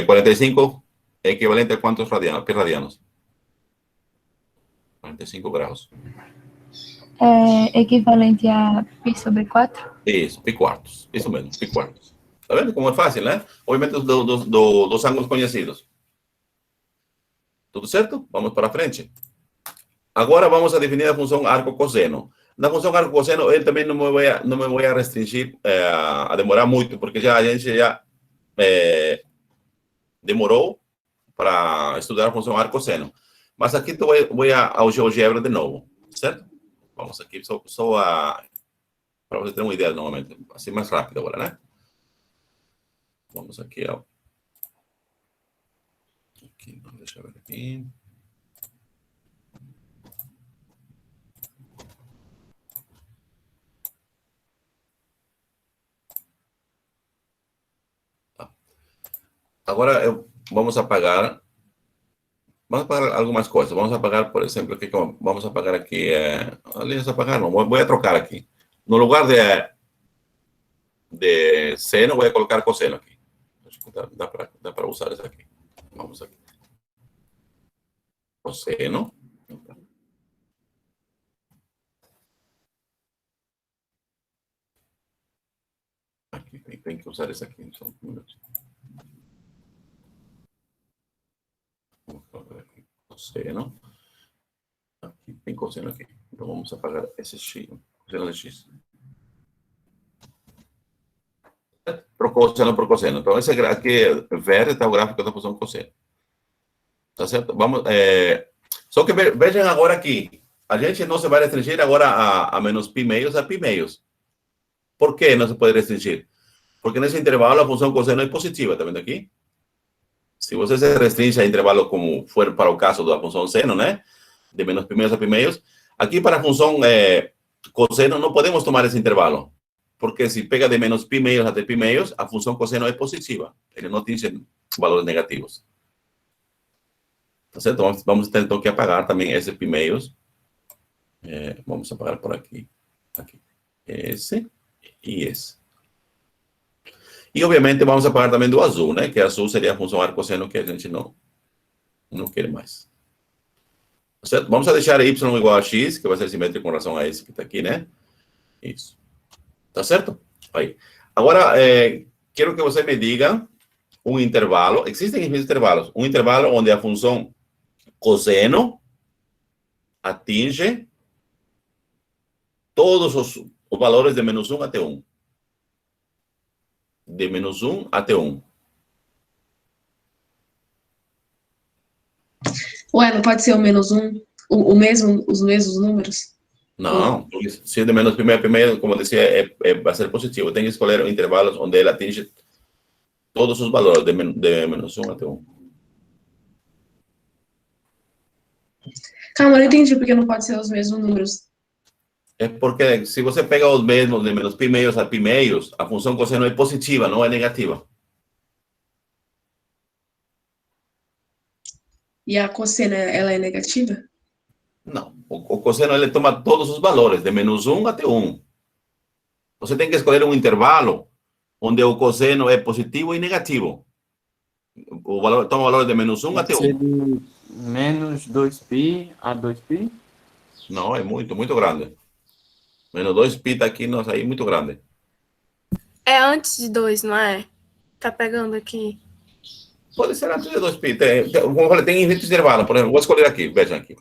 45 é equivalente a quantos radianos? Pi radianos? 45 graus. É equivalente a pi sobre 4? Isso, pi quartos. Isso mesmo, pi quartos. Tá vendo como é fácil, né? Obviamente dos ângulos conhecidos. Tudo certo? Vamos para frente. Agora vamos a definir a função arco-cosseno. Na função arco-cosseno, eu também não me vou restringir a demorar muito, porque a gente já demorou para estudar a função arco-cosseno. Mas aqui vou ao GeoGebra de novo, certo? Vamos aqui só para você ter uma ideia novamente, assim mais rápido agora, né? Vamos aqui, ó. Aqui, deixa eu ver aqui. Agora vamos apagar algumas coisas. Vamos apagar, por exemplo, aqui, vamos apagar aqui. Aliás, apagar não, vou a trocar aqui. No lugar de seno, vou colocar cosseno aqui. Acho que dá para usar isso aqui. Vamos aqui. Cosseno. Aqui, tem que usar isso aqui. Só um minuto. Vamos colocar aqui. Cosseno. Aqui, tem cosseno aqui. Então vamos apagar esse X. Cosseno de X. Por cosseno por cosseno. Então, esse aqui verde está o gráfico da função cosseno. Tá certo? Vamos, só que vejam agora aqui. A gente não se vai restringir agora a menos pi meios a pi meios. Por que não se pode restringir? Porque nesse intervalo a função cosseno é positiva, tá vendo aqui? Se você se restringe a intervalo como for para o caso da função seno, né? De menos pi meios a pi meios. Aqui para a função cosseno não podemos tomar esse intervalo. Porque se pega de menos pi meios até pi meios, a função cosseno é positiva. Ele não tem valores negativos. Tá certo? Vamos ter então que apagar também esse pi meios. Vamos apagar por aqui. Aqui. Esse e esse. E, obviamente, vamos apagar também do azul, né? Que azul seria a função arcosseno que a gente não quer mais. Tá certo? Vamos deixar y igual a x, que vai ser simétrico com relação a esse que está aqui, né? Isso. Tá certo? Aí. Agora, quero que você me diga um intervalo. Existem intervalos. Um intervalo onde a função cosseno atinge todos os valores de menos 1 até 1. De menos 1 até 1. Ué, não pode ser o menos um? O mesmo, os mesmos números? Não, porque se é de menos primeiro, como eu disse, vai ser positivo. Tem que escolher intervalos onde ele atinge todos os valores, de menos 1 até 1. Calma, eu não entendi porque não pode ser os mesmos números. É porque se você pega os mesmos de menos pi meios a pi meios, a função cosseno é positiva, não é negativa. E a cossena, ela é negativa? Não, o cosseno ele toma todos os valores, de menos 1 até 1. Você tem que escolher um intervalo onde o cosseno é positivo e negativo. O valor toma o valor de menos 1 até 1. De menos 2π a 2π? Não, é muito, muito grande. Menos 2 pi tá aqui, nossa, aí muito grande. É antes de 2, não é? Tá pegando aqui. Pode ser antes de 2 pi. Como eu falei, tem intervalo. Por exemplo, vou escolher aqui, vejam aqui.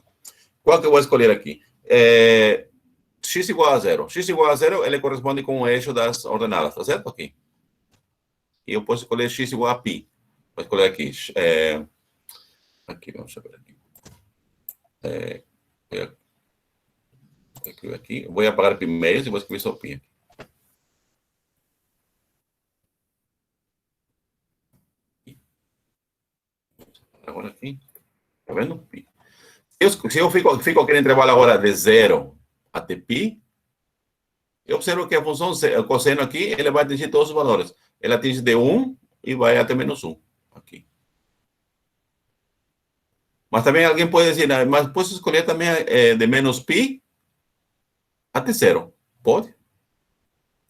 Qual que eu vou escolher aqui? X igual a 0. X igual a 0, ele corresponde com o eixo das ordenadas, tá certo? Aqui. E eu posso escolher x igual a pi. Vou escolher aqui. Aqui, vamos ver aqui. Aqui. Vou apagar pi meios e vou escrever só pi. Agora aqui. Tá vendo? Pi. Se eu fico aqui no intervalo agora de 0 até π, eu observo que a função cosseno aqui, ele vai atingir todos os valores. Ele atinge de 1 e vai até -1 aqui. Mas também alguém pode dizer, mas posso escolher também de -π até 0. Pode?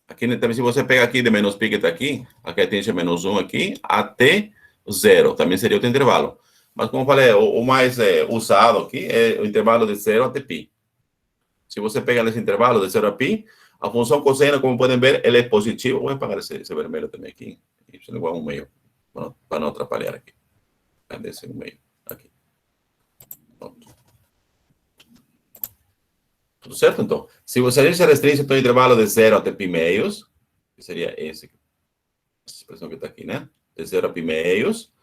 Aqui também, se você pega aqui de -π que está aqui atinge -1 aqui, até 0. Também seria outro intervalo. Mas, como eu falei, o mais usado aqui é o intervalo de 0 até π. Se você pega nesse intervalo de 0 a π, a função cosseno, como podem ver, ele é positivo. Vou apagar esse vermelho também aqui. Isso é igual a 1/2, para não atrapalhar aqui. Cadê esse 1/2? Aqui. Pronto. Tudo certo, então? Se a gente restringe então, o intervalo de 0 até π meios, que seria essa expressão que está aqui, né? De 0 a π meios,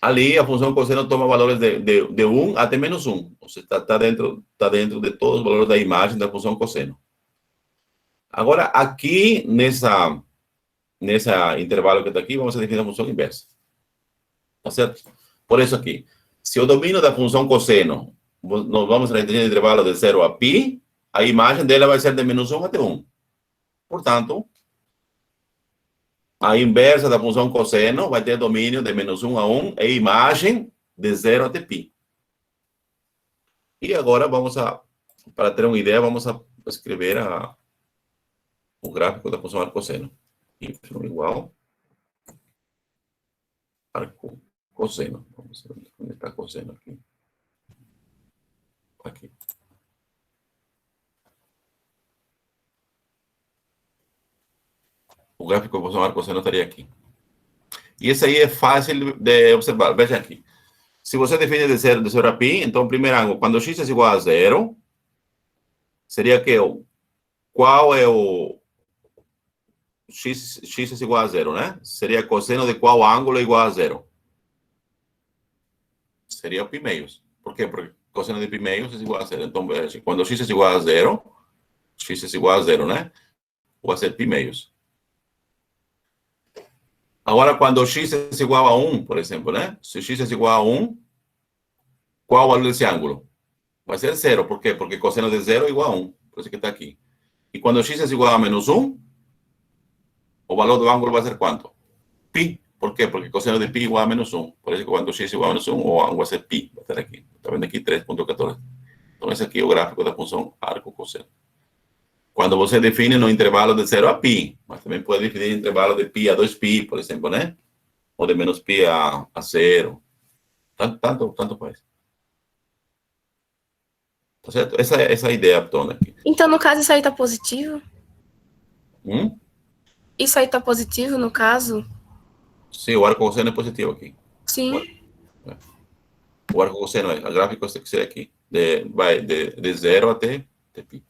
ali a função cosseno toma valores de 1 até -1. Ou seja, está dentro de todos os valores da imagem da função cosseno. Agora, aqui, nessa intervalo que está aqui, vamos definir a função inversa. Tá certo? Por isso aqui, se o domínio da função cosseno, nós vamos restringir o intervalo de 0 a π, a imagem dela vai ser de -1 até 1. Portanto, a inversa da função cosseno vai ter domínio de -1 a 1 e imagem de 0 até π. E agora para ter uma ideia, vamos a escrever o gráfico da função arcosseno. Y igual arco cosseno. Vamos ver onde está cosseno aqui. Aqui. O gráfico da função arcosseno estaria aqui. E esse aí é fácil de observar. Veja aqui. Se você define de 0 a π, então, primeiro ângulo, quando x é igual a 0, seria que qual é o x é igual a 0, né? Seria cosseno de qual ângulo é igual a 0? Seria o π meios. Por quê? Porque cosseno de π meios é igual a 0. Então, quando x é igual a 0, x é igual a 0, né? Vai ser π meios. Agora, quando x é igual a 1, por exemplo, né? Se x é igual a 1, qual o valor desse ângulo? Vai ser 0. Por quê? Porque cosseno de 0 é igual a 1. Por isso que está aqui. E quando x é igual a -1, o valor do ângulo vai ser quanto? Π. Por quê? Porque cosseno de π é igual a -1. Por isso que quando x é igual a -1, o ângulo vai ser π. Vai estar aqui. Está vendo aqui? 3,14. Então, esse aqui é o gráfico da função arco-cosseno. Quando você define no intervalo de 0 a π, mas também pode definir no intervalo de π a 2π, por exemplo, né? Ou de -π a 0. Tanto faz. Tá certo? Essa é a ideia toda aqui. Então, no caso, isso aí tá positivo? Isso aí tá positivo, no caso? Sim, o arco cosseno é positivo aqui. Sim. O arco cosseno, a gráfico tem que ser aqui. Vai de 0 até π.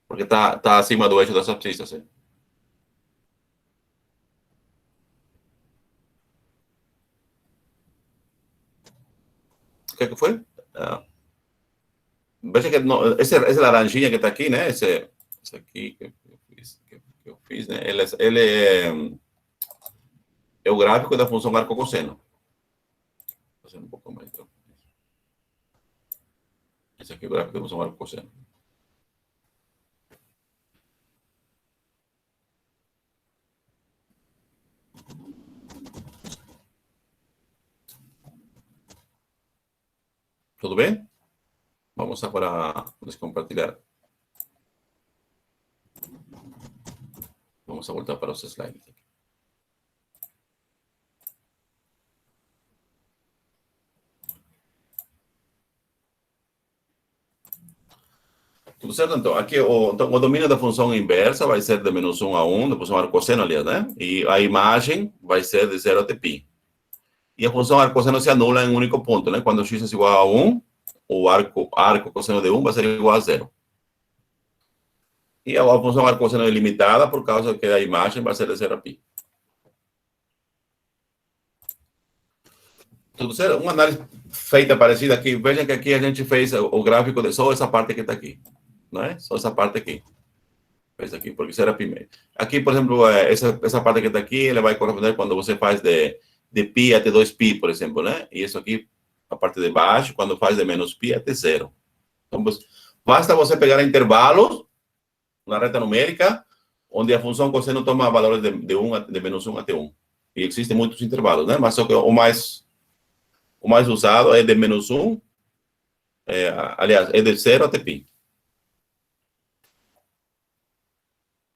Porque tá acima do eixo das abscissas. Hein? O que foi? Veja que essa laranjinha que está aqui, né? Esse aqui que eu fiz, né? Ele é o gráfico da função arco-cosseno. Vou fazer um pouco mais, então. Esse aqui é o gráfico da função arco-cosseno. Tudo bem? Vamos agora descompartilhar. Vamos a voltar para os slides. Tudo certo, então? Aqui o domínio da função inversa vai ser de -1 a 1, da função arcosseno, aliás, né? E a imagem vai ser de 0 até π. E a função arcosseno se anula em um único ponto, né? Quando x é igual a 1, o arco cosseno de 1 vai ser igual a 0. E a função arcosseno é limitada por causa que a imagem vai ser de 0 a π. Tudo certo? Uma análise feita parecida aqui. Vejam que aqui a gente fez o gráfico de só essa parte que está aqui. Não é? Só essa parte aqui. Fez aqui, porque isso era π. Aqui, por exemplo, essa parte que está aqui, ela vai corresponder quando você faz de π até 2π, por exemplo, né? E isso aqui a parte de baixo, quando faz de menos π até zero. Então, basta você pegar intervalos na reta numérica, onde a função cosseno toma valores de menos 1 até 1. E existem muitos intervalos, né? Mas só que o mais usado é de menos 1, aliás, é de 0 até π.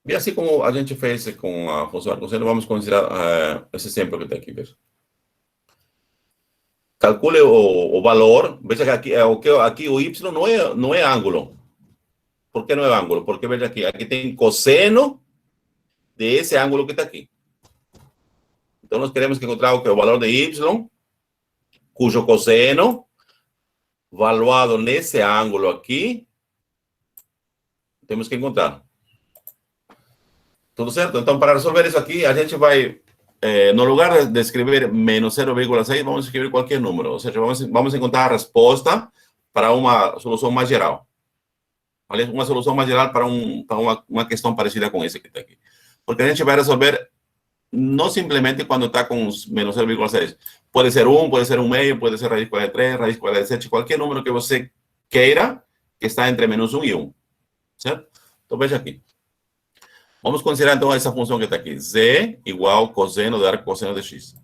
E assim como a gente fez com a função cosseno, vamos considerar esse exemplo que está aqui. Veja. Calcule o valor. Veja que aqui o y não é ângulo. Por que não é ângulo? Porque veja aqui tem cosseno desse ângulo que está aqui. Então, nós queremos encontrar o valor de y, cujo cosseno, valuado nesse ângulo aqui, temos que encontrar. Tudo certo? Então, para resolver isso aqui, a gente vai, no lugar de escrever menos 0,6, vamos escrever qualquer número. Ou seja, vamos encontrar a resposta para uma solução mais geral. Aliás, uma solução mais geral para uma questão parecida com essa que está aqui. Porque a gente vai resolver não simplesmente quando está com menos 0,6. Pode ser 1, pode ser 1,5, pode ser raiz quadrada de 3, raiz quadrada de 7, qualquer número que você queira que está entre menos 1 e 1. Certo? Então, veja aqui. Vamos considerar, então, essa função que está aqui. Z igual cosseno de arco cosseno de x.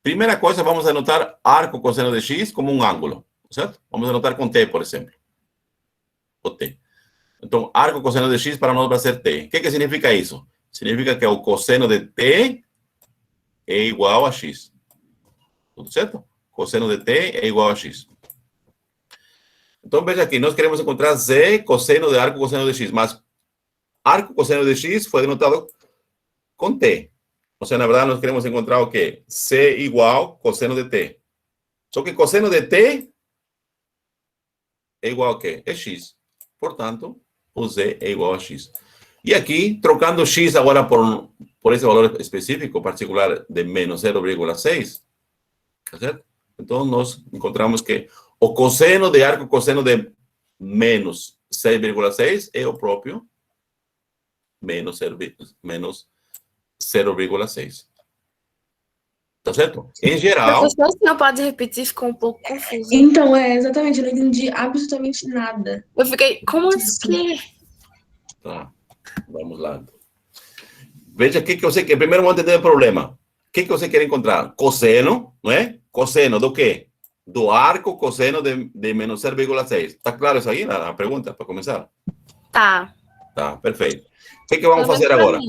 Primeira coisa, vamos anotar arco cosseno de x como um ângulo. Certo? Vamos anotar com t, por exemplo. O t. Então, arco cosseno de x para nós vai ser t. O que significa isso? Significa que o cosseno de t é igual a x. Tudo certo? Cosseno de t é igual a x. Então, veja aqui, nós queremos encontrar z cosseno de arco cosseno de x, mas arco cosseno de x foi denotado com t. Ou seja, na verdade, nós queremos encontrar o quê? C igual cosseno de t. Só que cosseno de t é igual a quê? É x. Portanto, o z é igual a x. E aqui, trocando x agora por esse valor específico, particular de menos 0,6, tá certo? Então, nós encontramos que o cosseno de arco cosseno de menos 6,6 é o próprio menos 0,6. Tá certo? Em geral... Professor, você não pode repetir, ficou um pouco confuso. Então, exatamente, eu não entendi absolutamente nada. Eu fiquei, como assim? Tá, vamos lá. Veja o que você quer. Primeiro vamos entender o problema. O que você quer encontrar? Cosseno, não é? Cosseno do quê? Do arco cosseno de menos 0,6. Tá claro isso aí, a pergunta, para começar? Tá. Tá, perfeito. O que vamos fazer agora?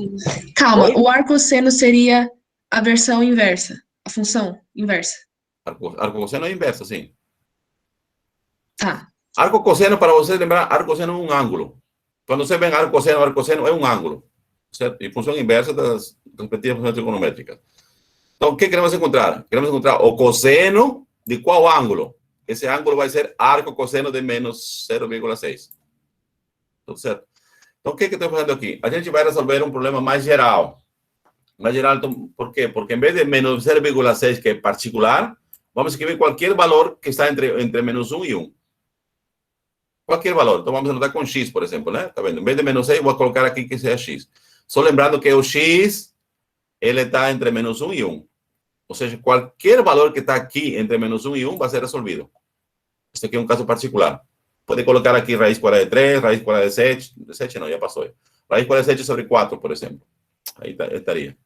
Calma, Oi? o arcosseno seria a versão inversa, a função inversa. Arco cosseno é inverso, sim. Tá. Arco cosseno, para você lembrar, arco cosseno é um ângulo. Quando você vê arco cosseno é um ângulo. Certo? E função inversa das respectivas funções trigonométricas. Então, o que queremos encontrar? Queremos encontrar o cosseno de qual ângulo? Esse ângulo vai ser arco cosseno de menos 0,6. Tudo certo? Então, o que estou fazendo aqui? A gente vai resolver um problema mais geral. Mais geral, então, por quê? Porque em vez de menos 0,6, que é particular, vamos escrever qualquer valor que está entre menos 1 e 1. Qualquer valor. Então, vamos anotar com x, por exemplo, né? Tá vendo? Em vez de menos 6, vou colocar aqui que seja x. Só lembrando que o x, ele está entre menos 1 e 1. Ou seja, qualquer valor que está aqui entre menos 1 e 1 vai ser resolvido. Este aqui é um caso particular. Pode colocar aqui raiz quadrada de 3, raiz quadrada de 7. 7 não, já passou. Raiz quadrada de 7 sobre 4, por exemplo. Aí estaria.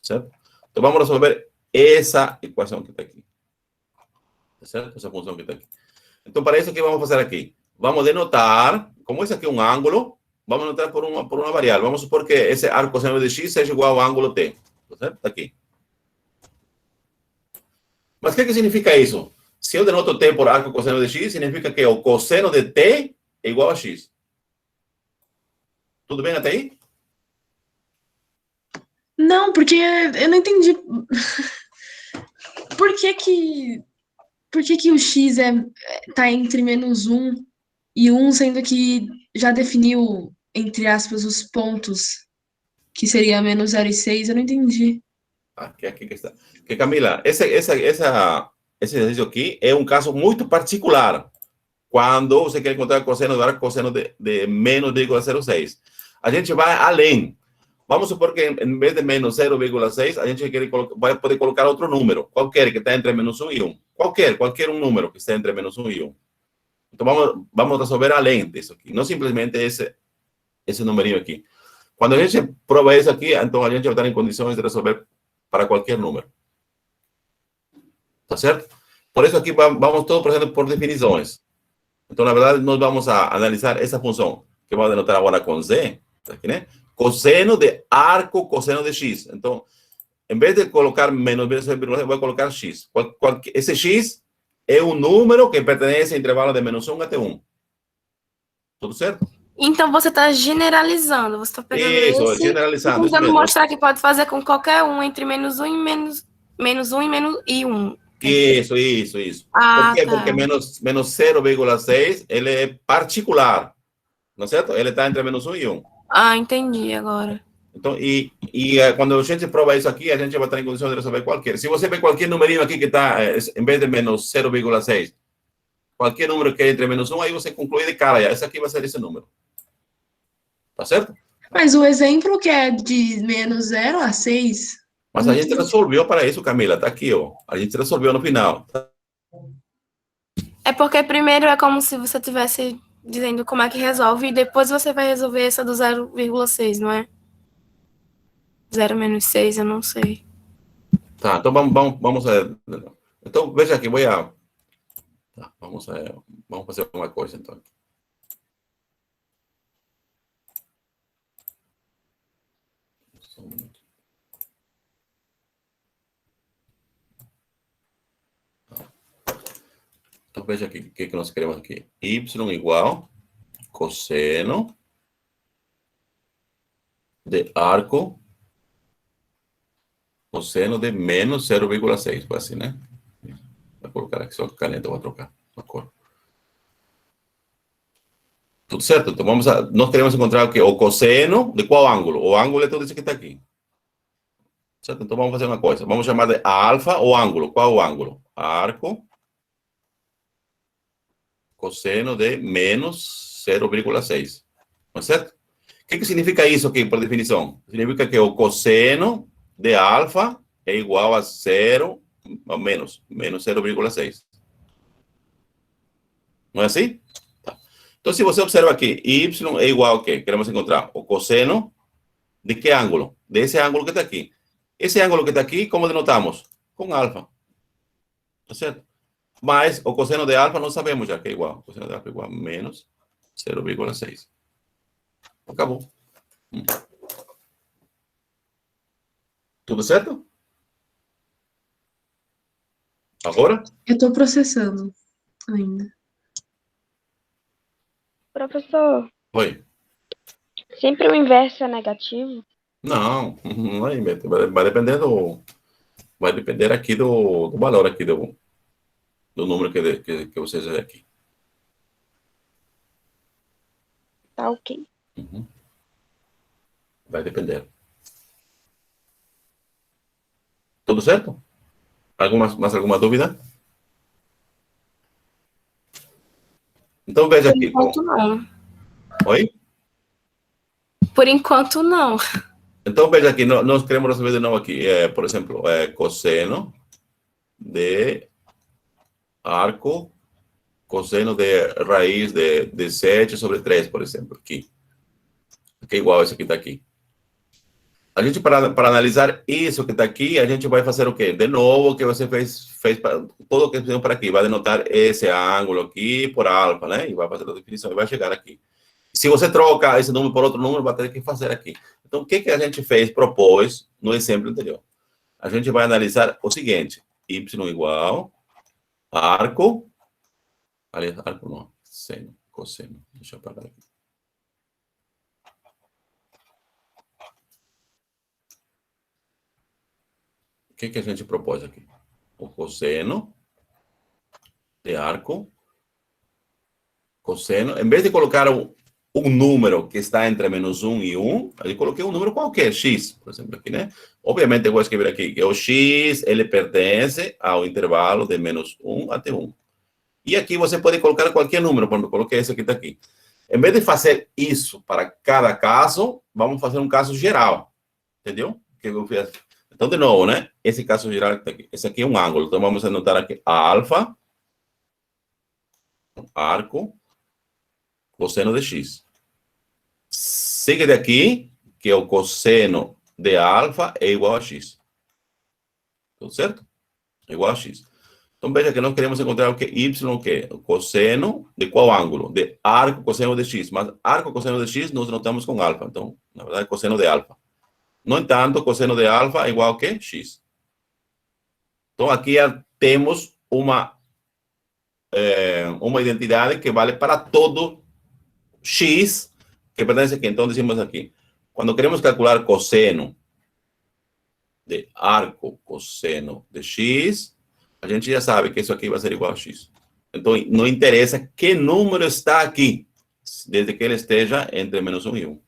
Certo? Então, vamos resolver essa equação que está aqui. Certo? Essa função que está aqui. Então, para isso, o que vamos fazer aqui? Vamos denotar, como esse aqui é um ângulo, vamos denotar por uma variável. Vamos supor que esse arco cosseno de x seja igual ao ângulo t. Certo? Está aqui. Mas o que significa isso? Se eu denoto t por arco cosseno de x, significa que o cosseno de t é igual a x. Tudo bem até aí? Não, porque eu não entendi. Por que o x tá entre menos 1 e 1, sendo que já definiu, entre aspas, os pontos, que seria menos 0 e 6? Eu não entendi. Aqui que está. Que, Camila, esse exercício aqui é um caso muito particular. Quando você quer encontrar o cosseno do arco cosseno de menos 0,06. A gente vai além. vamos supor que em vez de menos 0,6, a gente vai poder colocar outro número, qualquer que está entre menos 1 e 1. Qualquer um número que esteja entre menos 1 e 1. Então, vamos resolver além disso aqui, não simplesmente esse numerinho aqui. Quando a gente prova isso aqui, então a gente vai estar em condições de resolver para qualquer número. Tá certo? Por isso aqui vamos todo procedendo por definições. Então, na verdade, nós vamos a analisar essa função, que vamos denotar agora com Z, aqui, né? Cosseno de arco cosseno de x. Então, em vez de colocar menos 0,6, eu vou colocar x. Esse x é um número que pertence ao intervalo de menos 1 até 1. Tudo certo? Então você está generalizando, você está pegando Isso, esse generalizando. e tentando mostrar que pode fazer com qualquer um entre menos 1 e menos 1 e 1. Isso. Ah, Por quê? tá. Porque menos 0,6, ele é particular, não é certo? Ele está entre menos 1 e 1. Ah, entendi agora. Então, quando a gente prova isso aqui, a gente vai estar em condição de resolver qualquer. Se você vê qualquer numerinho aqui que está, em vez de menos 0,6, qualquer número que é entre menos 1, aí você conclui de cara, esse aqui vai ser esse número. Tá certo? Mas o exemplo que é de menos 0 a 6. Mas a gente resolveu para isso, Camila. Tá aqui, ó. A gente resolveu no final. É porque primeiro é como se você estivesse dizendo como é que resolve e depois você vai resolver essa do 0,6, não é? 0 menos 6, eu não sei. Tá, então vamos então, veja aqui, tá, vamos fazer uma coisa, então. Só um minuto. Então, veja aqui o que nós queremos aqui. Y igual cosseno de arco cosseno de menos 0,6, foi assim, né? Vou colocar aqui só a caneta, vou trocar a cor. Tudo certo? Então, nós queremos encontrar o cosseno de qual ângulo? O ângulo é todo esse que está aqui. Certo? Então, vamos fazer uma coisa. Vamos chamar de alfa o ângulo. Qual é o ângulo? Arco cosseno de menos 0,6. Não é certo? O que significa isso aqui, por definição? Significa que o cosseno de alfa é igual a 0, menos 0,6. Não é assim? Tá. Então, se você observa aqui, y é igual a quê? Queremos encontrar o cosseno de que ângulo? Desse ângulo que está aqui. Esse ângulo que está aqui, como denotamos? Com alfa. Tá certo? Mas o cosseno de alfa não sabemos já que é igual. O cosseno de alfa é igual a menos 0,6. Acabou. Tudo certo? Agora? Eu estou processando ainda. Professor, Oi. sempre o inverso é negativo? Não, não é inverso. Vai depender aqui do valor aqui do número que vocês vê aqui. Tá ok. Uhum. Vai depender. Tudo certo? Mais alguma dúvida? Então veja Por aqui. enquanto, não. Oi? Por enquanto, não. Então veja aqui, nós queremos resolver de novo aqui. Por exemplo, cosseno de arco, cosseno de raiz de 7 sobre 3, por exemplo, aqui. Que é igual a esse que está aqui. A gente, para analisar isso que está aqui, a gente vai fazer o quê? De novo, o que você fez todo o que fizemos para aqui. Vai denotar esse ângulo aqui por alfa, né? E vai fazer a definição e vai chegar aqui. Se você troca esse número por outro número, vai ter que fazer aqui. Então, o que a gente propôs no exemplo anterior? A gente vai analisar o seguinte. Y igual arco. Aliás, arco não. Seno, cosseno. Deixa eu apagar aqui. O que a gente propôs aqui? O cosseno de arco, cosseno, em vez de colocar um número que está entre menos 1 e 1, eu coloquei um número qualquer, x, por exemplo, aqui, né? Obviamente, eu vou escrever aqui que o x, ele pertence ao intervalo de menos 1 até 1. E aqui você pode colocar qualquer número, quando eu coloquei esse que está aqui. Em vez de fazer isso para cada caso, vamos fazer um caso geral. Entendeu? Que eu fiz. Então, de novo, né? Esse caso geral que tá aqui. Esse aqui é um ângulo. Então, vamos anotar aqui alfa, arco, cosseno de x. Siga daqui que o cosseno de alfa é igual a x. Tudo certo? É igual a x. Então, veja que nós queremos encontrar o que y, o que? O cosseno de qual ângulo? De arco cosseno de x. Mas arco cosseno de x nós notamos com alfa. Então, na verdade, cosseno de alfa. No entanto, cosseno de alfa é igual a quê? X. Então, aqui já temos uma identidade que vale para todo x que pertence aqui. Então, decimos aqui, quando queremos calcular cosseno de arco cosseno de x, a gente já sabe que isso aqui vai ser igual a x. Então, não interessa que número está aqui, desde que ele esteja entre -1 e 1.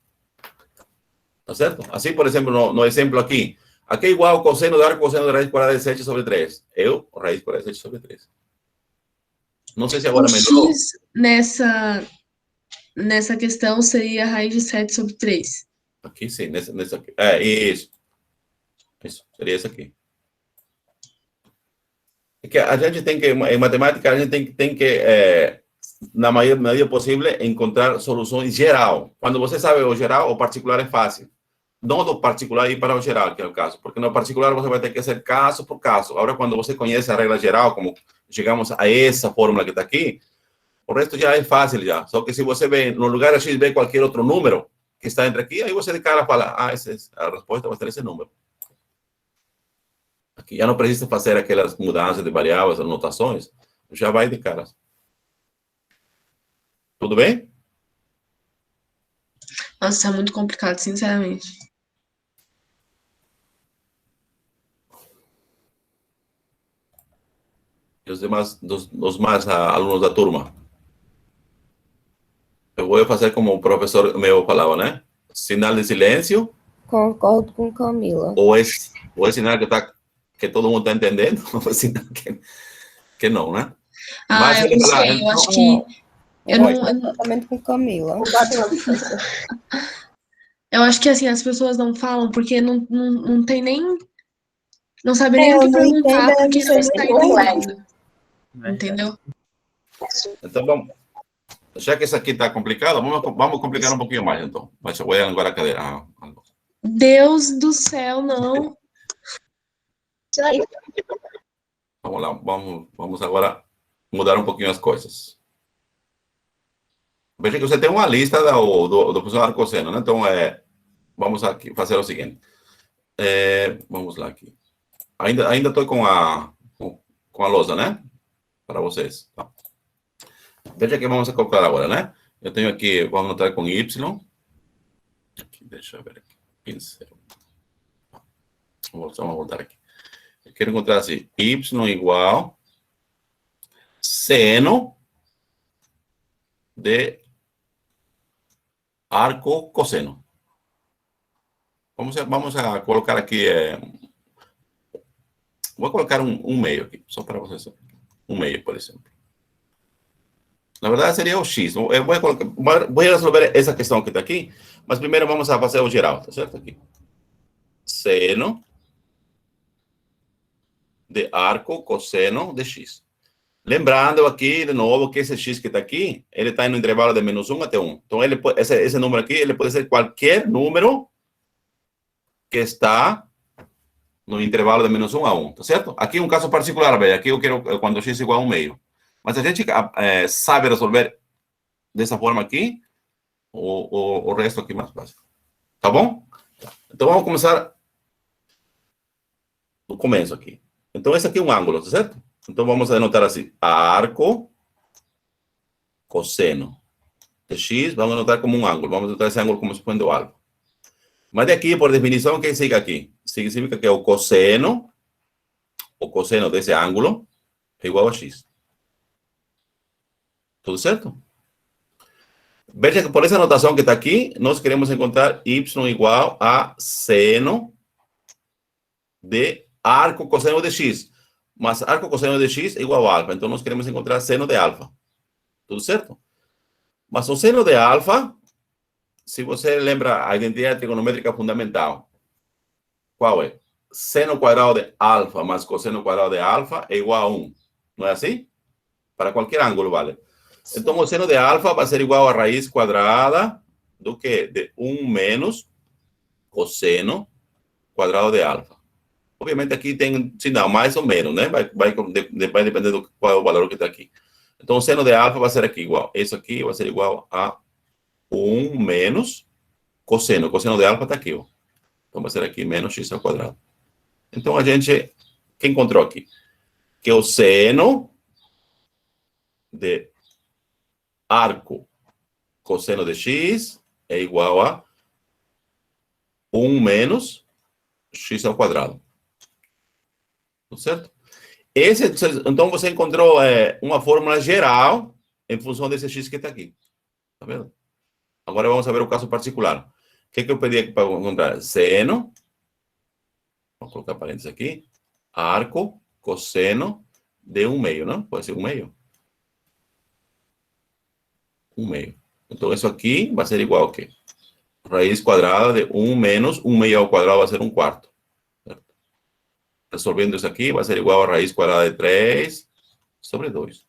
Tá certo? Assim, por exemplo, no exemplo aqui é igual ao cosseno de arco cosseno de raiz quadrada de 7 sobre 3. Eu, raiz quadrada de 7 sobre 3. Não sei se agora O melhorou. x nessa questão seria a raiz de 7 sobre 3. Aqui sim, nessa aqui. Isso. Isso, seria isso aqui. É que a gente tem que, em matemática, a gente tem que na maior medida possível, encontrar soluções geral. Quando você sabe o geral, o particular é fácil. Não do particular ir para o geral, que é o caso. Porque no particular você vai ter que ser caso por caso. Agora, quando você conhece a regra geral, como chegamos a essa fórmula que está aqui, o resto já é fácil já. Só que se você vê, no lugar de x, vê qualquer outro número que está entre aqui, aí você de cara fala, a resposta vai ser esse número. Aqui já não precisa fazer aquelas mudanças de variáveis, anotações, já vai de cara. Tudo bem? Nossa, isso é muito complicado, sinceramente. E os demais, os mais alunos da turma? Eu vou fazer como o professor meu falava, né? Sinal de silêncio. Concordo com Camila. Ou é sinal que todo mundo está entendendo, ou é sinal que não, né? Mas eu não sei, eu acho que... Eu Exatamente com Camila. Eu acho que, assim, as pessoas não falam porque não tem nem... Não sabe nem o que perguntar, porque não está entendendo. Entendeu? Então, vamos. Já que isso aqui está complicado, vamos complicar um pouquinho mais, então. Mas eu vou agora a cadeira. Deus do céu, não. Vamos lá, vamos agora mudar um pouquinho as coisas. Veja que você tem uma lista do professor Arcoseno, né? Então, vamos aqui fazer o seguinte. Vamos lá aqui. Ainda estou com a lousa, né? Para vocês. Tá. Veja que vamos colocar agora, né? Eu tenho aqui, vamos anotar com Y. Aqui, deixa eu ver aqui. Pincel. Vamos voltar aqui. Eu quero encontrar assim, Y igual seno de arco cosseno. Vamos a colocar aqui, vou colocar um meio aqui, só para vocês. Um meio, por exemplo. Na verdade, seria o X. Eu vou resolver essa questão que está aqui, mas primeiro vamos a fazer o geral, tá certo? Aqui. Seno de arco cosseno de X. Lembrando aqui, de novo, que esse X que está aqui, ele está no intervalo de -1 até 1. Então, esse número aqui, ele pode ser qualquer número que está no intervalo de -1 a 1, tá certo? Aqui um caso particular, velho. Aqui eu quero quando x igual a 1 meio. Mas a gente sabe resolver dessa forma aqui, o resto aqui mais fácil. Tá bom? Então vamos começar do começo aqui. Então esse aqui é um ângulo, tá certo? Então vamos anotar assim, arco, cosseno de x, vamos anotar como um ângulo. Vamos anotar esse ângulo como se fosse algo. Mas daqui, por definição, o que significa aqui? Significa que o cosseno desse ângulo é igual a x. Tudo certo? Veja que por essa notação que está aqui, nós queremos encontrar y igual a seno de arco cosseno de x. Mas arco cosseno de x é igual a alfa. Então, nós queremos encontrar seno de alfa. Tudo certo? Mas o seno de alfa, se você lembra a identidade trigonométrica fundamental, qual é? Seno quadrado de alfa mais cosseno quadrado de alfa é igual a 1. Não é assim? Para qualquer ângulo, vale. Então, o seno de alfa vai ser igual a raiz quadrada do quê? De 1 menos cosseno quadrado de alfa. Obviamente, aqui tem sinal mais ou menos, né? Vai depender do qual é o valor que está aqui. Então, o seno de alfa vai ser aqui igual. Isso aqui vai ser igual a 1 menos cosseno. O cosseno de alfa está aqui, ó. Então, vai ser aqui menos x ao quadrado. Então, a gente, que encontrou aqui? Que o seno de arco cosseno de x é igual a 1 menos x ao quadrado. Certo? Então, você encontrou uma fórmula geral em função desse x que está aqui. Tá vendo? Agora, vamos ver o caso particular. O que eu pedi aqui para encontrar? Seno. Vou colocar parênteses aqui. Arco cosseno de 1 meio, não? Pode ser 1 meio. 1 meio. Então, isso aqui vai ser igual a quê? Raiz quadrada de 1 menos 1 meio ao quadrado vai ser 1 quarto. Certo? Resolvendo isso aqui, vai ser igual a raiz quadrada de 3 sobre 2.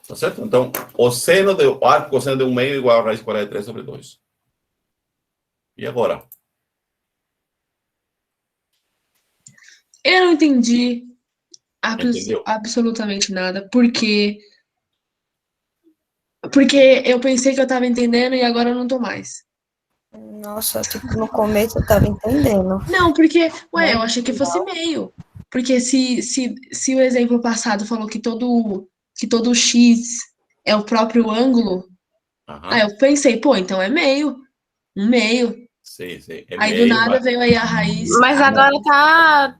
Tá certo? Então, o seno do arco cosseno de 1 meio é igual a raiz quadrada de 3 sobre 2. E agora? Eu não entendi Entendeu? absolutamente nada, porque eu pensei que eu tava entendendo e agora eu não tô mais. Nossa, tipo, no começo eu tava entendendo. Não, porque, eu achei que fosse meio. Porque se o exemplo passado falou que todo x é o próprio ângulo, aí eu pensei, pô, então é meio. 1 meio. Sim, sim. É Aí meio, do nada veio aí a raiz. Mas agora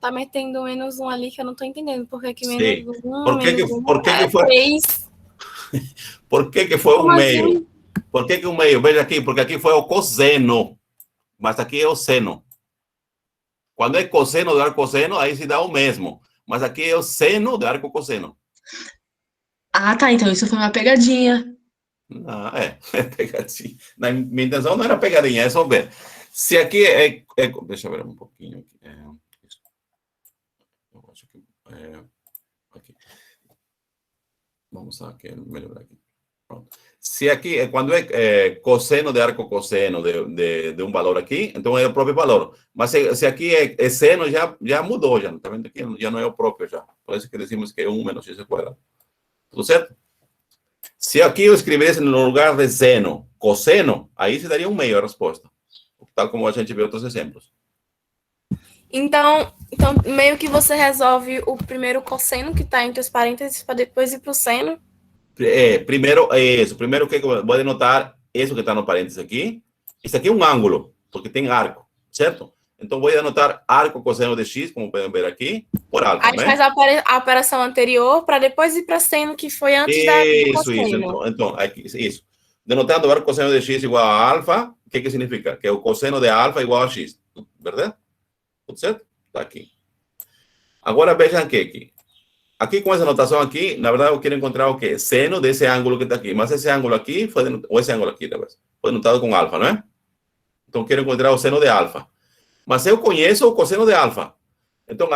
tá metendo menos 1 ali que eu não tô entendendo. Por que que menos 1, Por que menos 1 por que é foi? 3? Por que foi 1 Como meio? assim? Por que 1 meio? Veja aqui, porque aqui foi o cosseno. Mas aqui é o seno. Quando é cosseno do arco cosseno, aí se dá o mesmo. Mas aqui é o seno do arco cosseno. Ah, tá. Então isso foi uma pegadinha. Ah, é pegadinha. Minha intenção não era pegadinha, é só ver. Se aqui deixa eu ver um pouquinho aqui. Eu acho que aqui. Vamos aqui, melhorar aqui. Pronto. Se aqui, quando cosseno de arco cosseno de um valor aqui, então é o próprio valor. Mas se aqui é seno, já mudou, já. Tá vendo aqui? Já não é o próprio, já. Por isso que decimos que é 1 menos x ao quadrado. Tudo certo? Se aqui eu escrevesse no lugar de seno, cosseno, aí se daria 1 meio a resposta. Tal como a gente vê outros exemplos. Então, meio que você resolve o primeiro cosseno que está entre os parênteses para depois ir para o seno. Primeiro, isso. Primeiro que pode notar isso que está no parênteses aqui. Isso aqui é um ângulo, porque tem arco, certo? Então, vou anotar arco cosseno de x, como podem ver aqui, por alfa, Aí faz a operação anterior para depois ir para seno, que foi antes do cosseno. Então, aqui, isso. Denotando o arco cosseno de x igual a alfa, o que significa? Que o cosseno de alfa é igual a x, verdade? Tudo certo? Está aqui. Agora, vejam aqui. Aqui, com essa notação aqui, na verdade, eu quero encontrar o quê? Seno desse ângulo que está aqui. Mas esse ângulo aqui, ou esse ângulo aqui, talvez, foi notado com alfa, não é? Então, quero encontrar o seno de alfa. Mas eu conheço o cosseno de alfa. Então,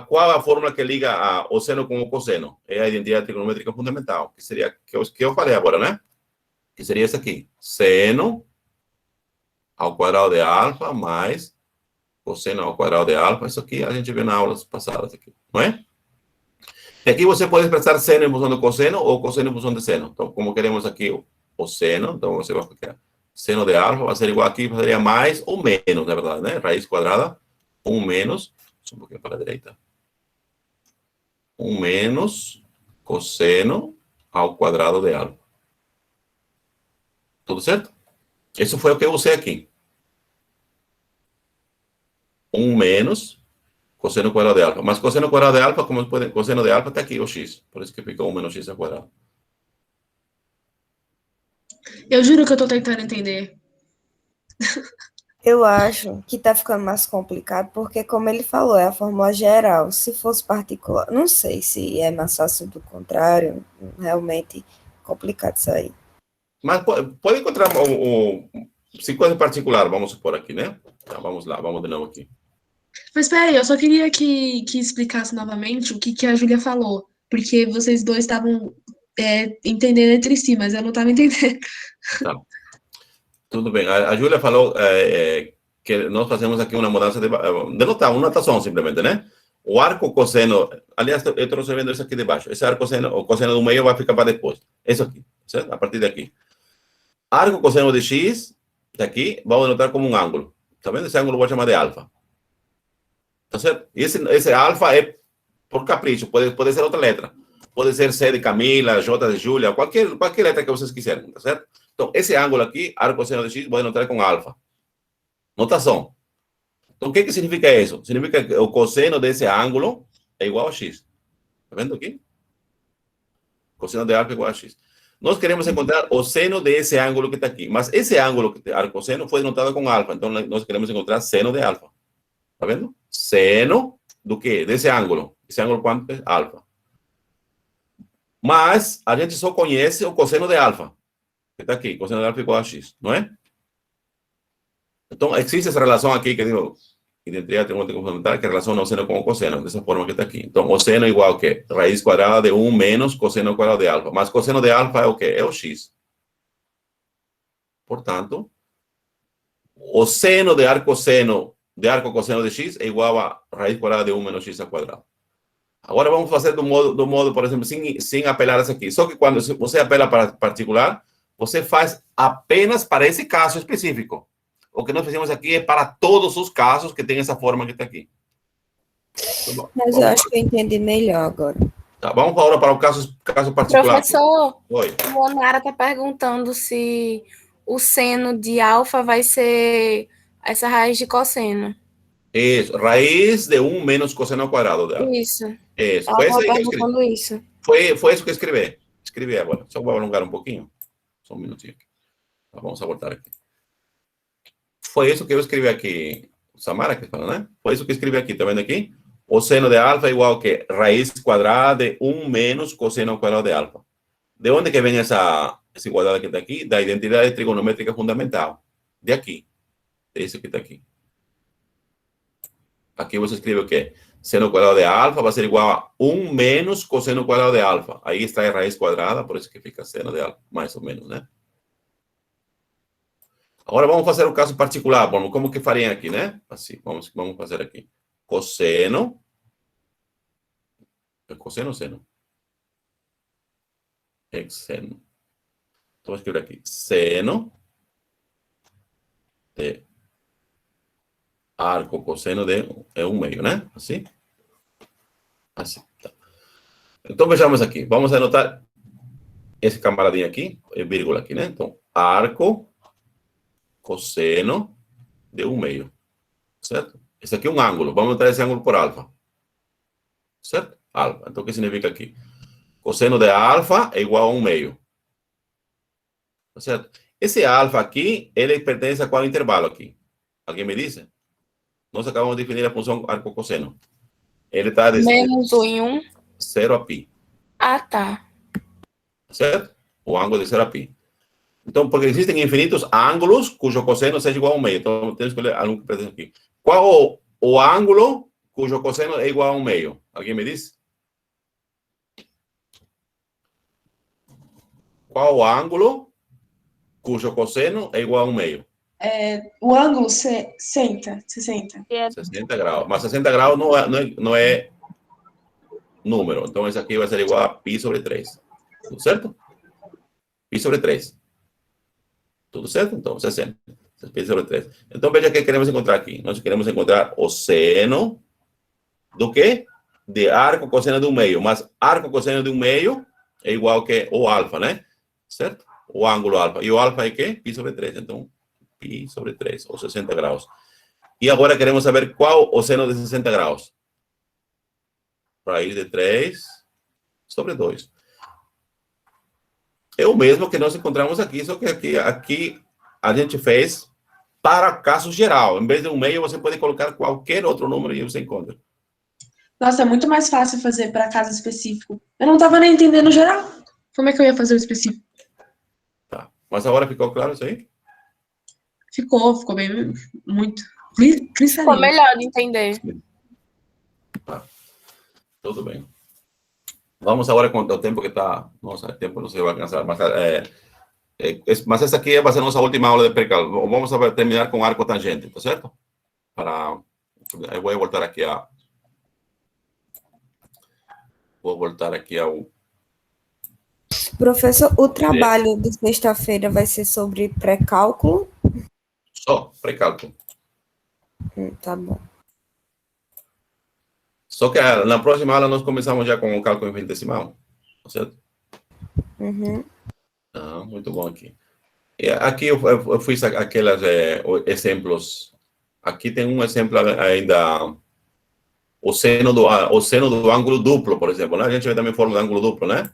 qual é a fórmula que liga o seno com o cosseno? É a identidade trigonométrica fundamental, que seria que eu falei agora, né? Que seria essa aqui. Seno ao quadrado de alfa mais cosseno ao quadrado de alfa. Isso aqui a gente viu nas aulas passadas, aqui, não é? E aqui você pode expressar seno em função do cosseno ou cosseno em função de seno. Então, como queremos aqui o seno, então você vai ficar seno de alfa vai ser igual aqui, seria mais ou menos, na verdade, né? Raiz quadrada, 1 menos, um pouquinho para a direita, 1 menos cosseno ao quadrado de alfa. Tudo certo? Isso foi o que eu usei aqui. 1 menos cosseno quadrado de alfa. Mas cosseno quadrado de alfa, como pode, cosseno de alfa está aqui, o x. Por isso que ficou 1 menos x ao quadrado. Eu juro que eu tô tentando entender. Eu acho que tá ficando mais complicado, porque, como ele falou, é a fórmula geral. Se fosse particular, não sei se é mais fácil do contrário, realmente complicado isso aí. Mas pode encontrar se coisa particular, vamos supor aqui, né? Tá, vamos lá, vamos de novo aqui. Mas espera aí, eu só queria que explicasse novamente o que a Júlia falou, porque vocês dois estavam entendendo entre si, mas eu não estava entendendo. Tá. Tudo bem. A Júlia falou que nós fazemos aqui uma mudança de uma notação, simplesmente, né? O arco cosseno, aliás, eu estou resolvendo isso aqui de baixo. Esse arco cosseno, o cosseno do meio vai ficar para depois. Isso aqui, certo? A partir daqui. Arco cosseno de x, daqui, vamos anotar como um ângulo. Tá vendo? Esse ângulo vou chamar de alfa. Tá certo? E esse alfa é por capricho, pode ser outra letra. Pode ser C de Camila, J de Júlia, qualquer letra que vocês quiserem, tá certo? Então, esse ângulo aqui, arco cosseno de x, vou anotar com alfa. Notação. Então, o que significa isso? Significa que o cosseno desse ângulo é igual a x. Tá vendo aqui? Cosseno de alfa é igual a x. Nós queremos encontrar o seno desse ângulo que está aqui. Mas esse ângulo, arcosseno, foi denotado com alfa. Então, nós queremos encontrar seno de alfa. Tá vendo? Seno do quê? Desse ângulo. Esse ângulo quanto é? Alfa. Mas a gente só conhece o cosseno de alfa. Que está aqui. Cosseno de alfa igual a x. Não é? Então, existe essa relação aqui que eu digo, identidade trigonométrica complementar, que relaciona o seno com o cosseno, dessa forma que está aqui. Então, o seno é igual a quê? Raiz quadrada de 1 menos cosseno ao quadrado de alfa. Mas cosseno de alfa é o quê? É o x. Portanto, o seno de arco cosseno de x é igual a raiz quadrada de 1 menos x ao quadrado. Agora vamos fazer do modo, por exemplo, sem apelar isso aqui. Só que quando você apela para particular, você faz apenas para esse caso específico. O que nós fizemos aqui é para todos os casos que tem essa forma que está aqui. Então, Mas eu acho que eu entendi melhor agora. Tá, vamos agora para o caso particular. Professor, Oi. o Onara está perguntando se o seno de alfa vai ser essa raiz de cosseno. Isso, raiz de 1 menos cosseno ao quadrado de alfa. Isso. Isso, Ela foi isso estava aí que eu escrevi. perguntando isso. Foi isso que eu escrevi. Escrevi agora. Só vou alongar um pouquinho. Só um minutinho. Tá, vamos voltar aqui. Foi isso que eu escrevi aqui. Samara que fala, né? Foi isso que eu escrevi aqui. Tá vendo aqui? O seno de alfa é igual a quê? Raiz quadrada de 1 menos cosseno ao quadrado de alfa. De onde que vem essa igualdade que está aqui? Da identidade trigonométrica fundamental. De aqui. Desse que está aqui. Aqui você escreve o quê? Seno quadrado de alfa vai ser igual a 1 menos cosseno quadrado de alfa. Aí está a raiz quadrada, por isso que fica seno de alfa, mais ou menos, né? Agora vamos fazer o caso particular. Bom, como que faria aqui, né? Assim, vamos fazer aqui. Cosseno. É cosseno ou seno? É seno. Então, vou escrever aqui. Seno de arco cosseno de 1 meio, né? Assim. Assim. Tá. Então, vejamos aqui. Vamos anotar esse camaradinho aqui, vírgula aqui, né? Então, arco cosseno de 1 meio. Certo? Esse aqui é um ângulo. Vamos anotar esse ângulo por alfa. Certo? Alfa. Então, o que significa aqui? Cosseno de alfa é igual a 1 meio. Certo? Esse alfa aqui, ele pertence a qual intervalo aqui? Alguém me diz? Nós acabamos de definir a função arco-cosseno. Ele está de Menos 1 em 1. 0 a π. Ah, tá. Certo? O ângulo de 0 a π. Então, porque existem infinitos ângulos cujo cosseno seja igual a 1 meio. Então, temos que escolher algum que pertence aqui. Qual o ângulo cujo cosseno é igual a 1 meio? Alguém me diz? Qual o ângulo cujo cosseno é igual a 1 meio? O ângulo 60. 60 graus. Mas 60 graus não é número. Então, esse aqui vai ser igual a π sobre 3. Tudo certo? Π sobre 3. Tudo certo? Então, 60. Π sobre 3. Então, veja o que queremos encontrar aqui. Nós queremos encontrar o seno do quê? De arco cosseno de 1 meio. Mas arco cosseno de 1 meio é igual que o alfa, né? Certo? O ângulo alfa. E o alfa é quê? Π sobre 3. Então, π sobre 3, ou 60 graus. E agora queremos saber qual o seno de 60 graus. Raiz de 3 sobre 2. É o mesmo que nós encontramos aqui, só que aqui a gente fez para caso geral. Em vez de 1 meio, você pode colocar qualquer outro número e você encontra. Nossa, é muito mais fácil fazer para caso específico. Eu não estava nem entendendo geral. Como é que eu ia fazer o específico? Tá. Mas agora ficou claro isso aí? Ficou bem, muito. Ficou cristalino. melhor de entender. Tudo bem. Vamos agora com o tempo que está... Nossa, o tempo não se vai alcançar, mas... mas essa aqui vai ser a nossa última aula de precálculo. Vamos terminar com arco tangente, tá certo? Eu vou voltar aqui a... Vou voltar aqui ao... Professor, o trabalho de sexta-feira vai ser sobre pré-cálculo? Só pré-cálculo. Tá bom. Só que na próxima aula nós começamos já com o cálculo infinitesimal, tá certo? Uhum. Muito bom aqui. E aqui eu fiz aqueles exemplos. Aqui tem um exemplo ainda, o seno do ângulo duplo, por exemplo, né? A gente vê também forma de ângulo duplo, né?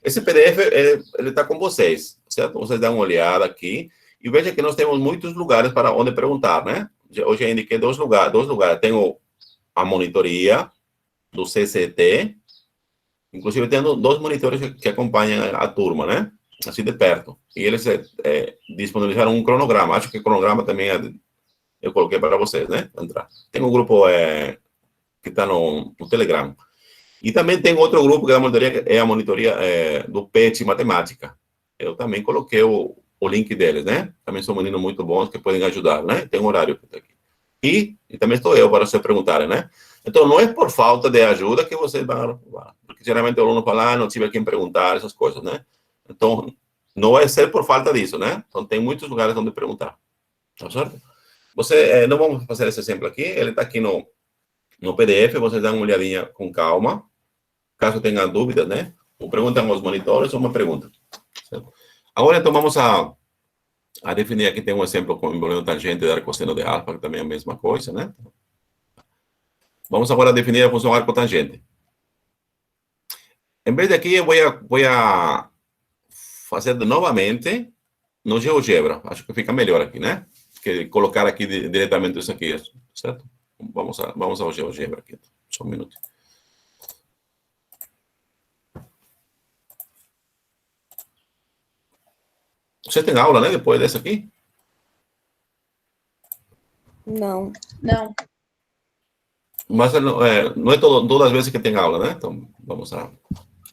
Esse PDF, ele está com vocês, certo? Vocês dão uma olhada aqui e veja que nós temos muitos lugares para onde perguntar, né? Hoje eu indiquei dois lugares. Tem a monitoria do CCT, inclusive tem dois monitores que acompanham a turma, né? Assim de perto. E eles disponibilizaram um cronograma. Acho que o cronograma também eu coloquei para vocês, né? Entrar. Tem um grupo que está no Telegram. E também tem outro grupo que é a monitoria do PET Matemática. Eu também coloquei o link deles, né? Também são meninos muito bons que podem ajudar, né? Tem um horário que está aqui. E também estou eu para vocês perguntarem, né? Então, não é por falta de ajuda que vocês vão... Porque geralmente o aluno fala, não tive quem perguntar, essas coisas, né? Então, não vai ser por falta disso, né? Então, tem muitos lugares onde perguntar. Tá certo? Não vamos fazer esse exemplo aqui. Ele está aqui no PDF. Vocês dão uma olhadinha com calma. Caso tenha dúvidas, né? Ou perguntam aos monitores ou uma pergunta. Certo? Agora, então, vamos a definir aqui. Tem um exemplo com envolvendo tangente de arcosseno de alfa, que também é a mesma coisa, né? Vamos agora definir a função arcotangente. Em vez de aqui, eu vou fazer novamente no GeoGebra. Acho que fica melhor aqui, né? Que colocar aqui diretamente isso aqui, certo? Vamos ao GeoGebra aqui. Só um minuto. Você tem aula, né? Depois dessa aqui? Não. Não. Mas não é todas as vezes que tem aula, né? Então, vamos Nas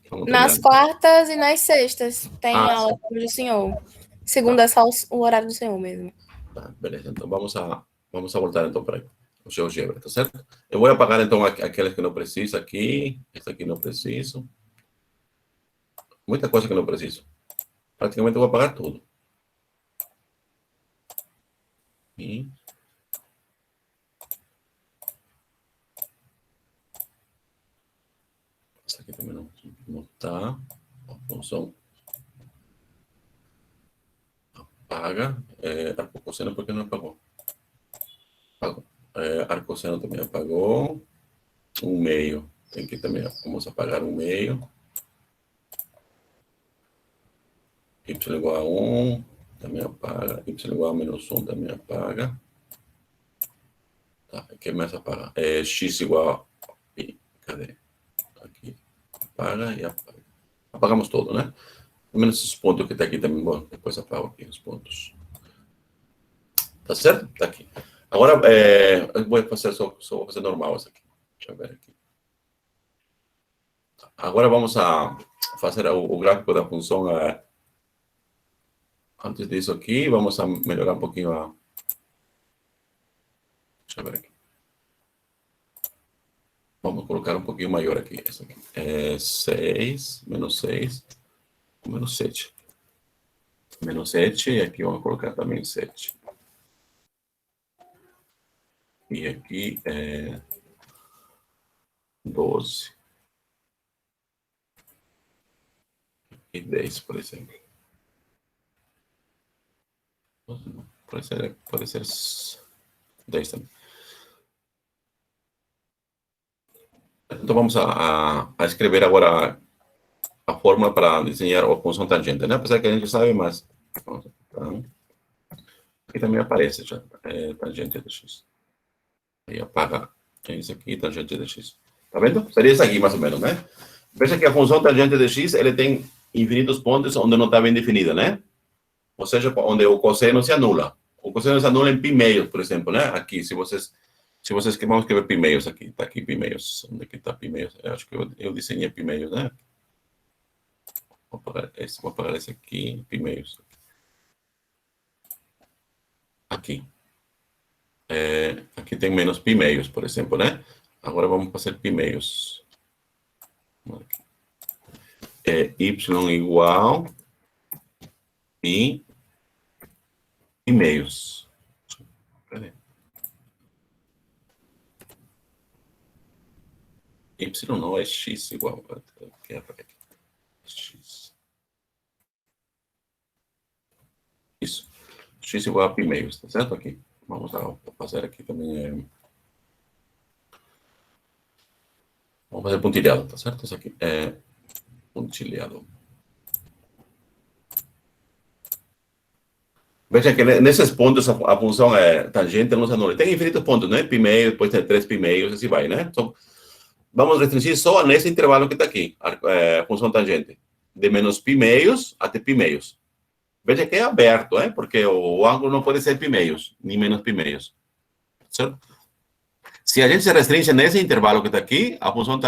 terminar. quartas e nas sextas tem Ah, aula do senhor. Segunda é só o horário do senhor mesmo. Tá, beleza. Então, vamos a voltar então para o GeoGebra, tá certo? Eu vou apagar então aqueles que não preciso aqui. Esse aqui não preciso. Muita coisa que não preciso. Praticamente eu vou apagar tudo. E... essa aqui também não tá. A função apaga. Arcosseno, por que não apagou? Apagou. Arcosseno também apagou. 1/2. Tem que também, vamos apagar 1/2. Y igual a 1, também apaga. Y igual a -1, também apaga. Tá, aqui mais apaga. X igual a... cadê? Aqui. Apaga e apaga. Apagamos todo, né? Menos esses pontos que tá aqui também. Bom, depois apago aqui os pontos. Tá certo? Tá aqui. Agora, eu vou fazer só fazer normal isso aqui. Deixa eu ver aqui. Agora vamos a fazer o gráfico da função. Antes disso aqui, vamos a melhorar um pouquinho a... deixa eu ver aqui. Vamos colocar um pouquinho maior aqui. Essa aqui. 6, -6, -7. -7, e aqui vamos colocar também 7. E aqui 12. E 10, por exemplo. Pode ser 10 também. Então vamos a escrever agora a fórmula para desenhar a função tangente, né? Apesar que a gente sabe, mas... então, aqui também aparece já, tangente de x. Aí apaga isso aqui, tangente de x. Tá vendo? Seria isso aqui, mais ou menos, né? Veja que a função tangente de x, ele tem infinitos pontos onde não está bem definida, né? Ou seja, onde o cosseno se anula. O cosseno se anula em pi meios, por exemplo, né? Aqui, se vocês vamos escrever pi meios aqui, tá aqui pi meios. Onde que tá pi meios? Eu acho que eu desenhei pi meios, né? Vou apagar esse aqui, pi meios. Aqui. Aqui tem menos pi meios, por exemplo, né? Agora vamos fazer pi meios. Y igual pi meios. Cadê? Y não é x igual. X. Isso. X igual a pi meios, tá certo? Aqui. Vamos lá, vou fazer aqui também. Vamos fazer pontilhado, tá certo? Isso aqui é pontilhado. Veja que nesses pontos a função tangente não se anula. Tem infinitos pontos, né? Pi meio, depois tem 3 pi meios, assim vai, né? Então, vamos restringir só nesse intervalo que está aqui, a função tangente. De menos pi meios até pi meios. Veja que é aberto, porque o ângulo não pode ser pi meios, nem menos pi meios. Certo? Se a gente se restringe nesse intervalo que está aqui, a função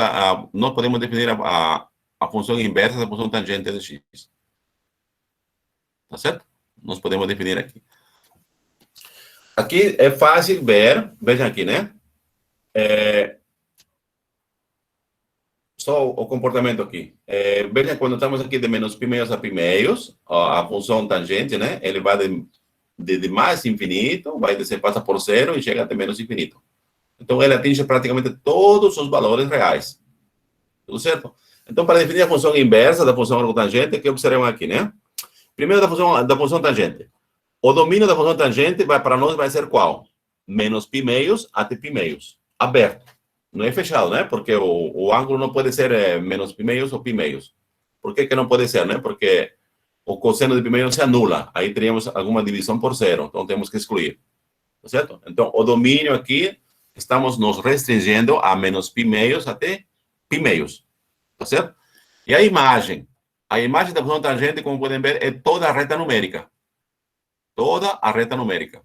nós podemos definir a função inversa da função tangente de x. Tá certo? Nós podemos definir aqui. Aqui é fácil ver, vejam aqui, né? Só o comportamento aqui. Vejam, quando estamos aqui de menos pi meios a pi meios, a função tangente, né? Ele vai de mais infinito, vai descer, passa por zero e chega até menos infinito. Então, ele atinge praticamente todos os valores reais. Tudo certo? Então, para definir a função inversa da função arcotangente, o que observam aqui, né? Primeiro, da função tangente. O domínio da função tangente, para nós, vai ser qual? Menos pi meios até pi meios. Aberto. Não é fechado, né? Porque o ângulo não pode ser menos pi meios ou pi meios. Por que não pode ser, né? Porque o cosseno de pi meios se anula. Aí teríamos alguma divisão por zero. Então, temos que excluir. Tá certo? Então, o domínio aqui, estamos nos restringindo a menos pi meios até pi meios. Tá certo? E a imagem da função tangente, como podem ver, é toda a reta numérica. Toda a reta numérica.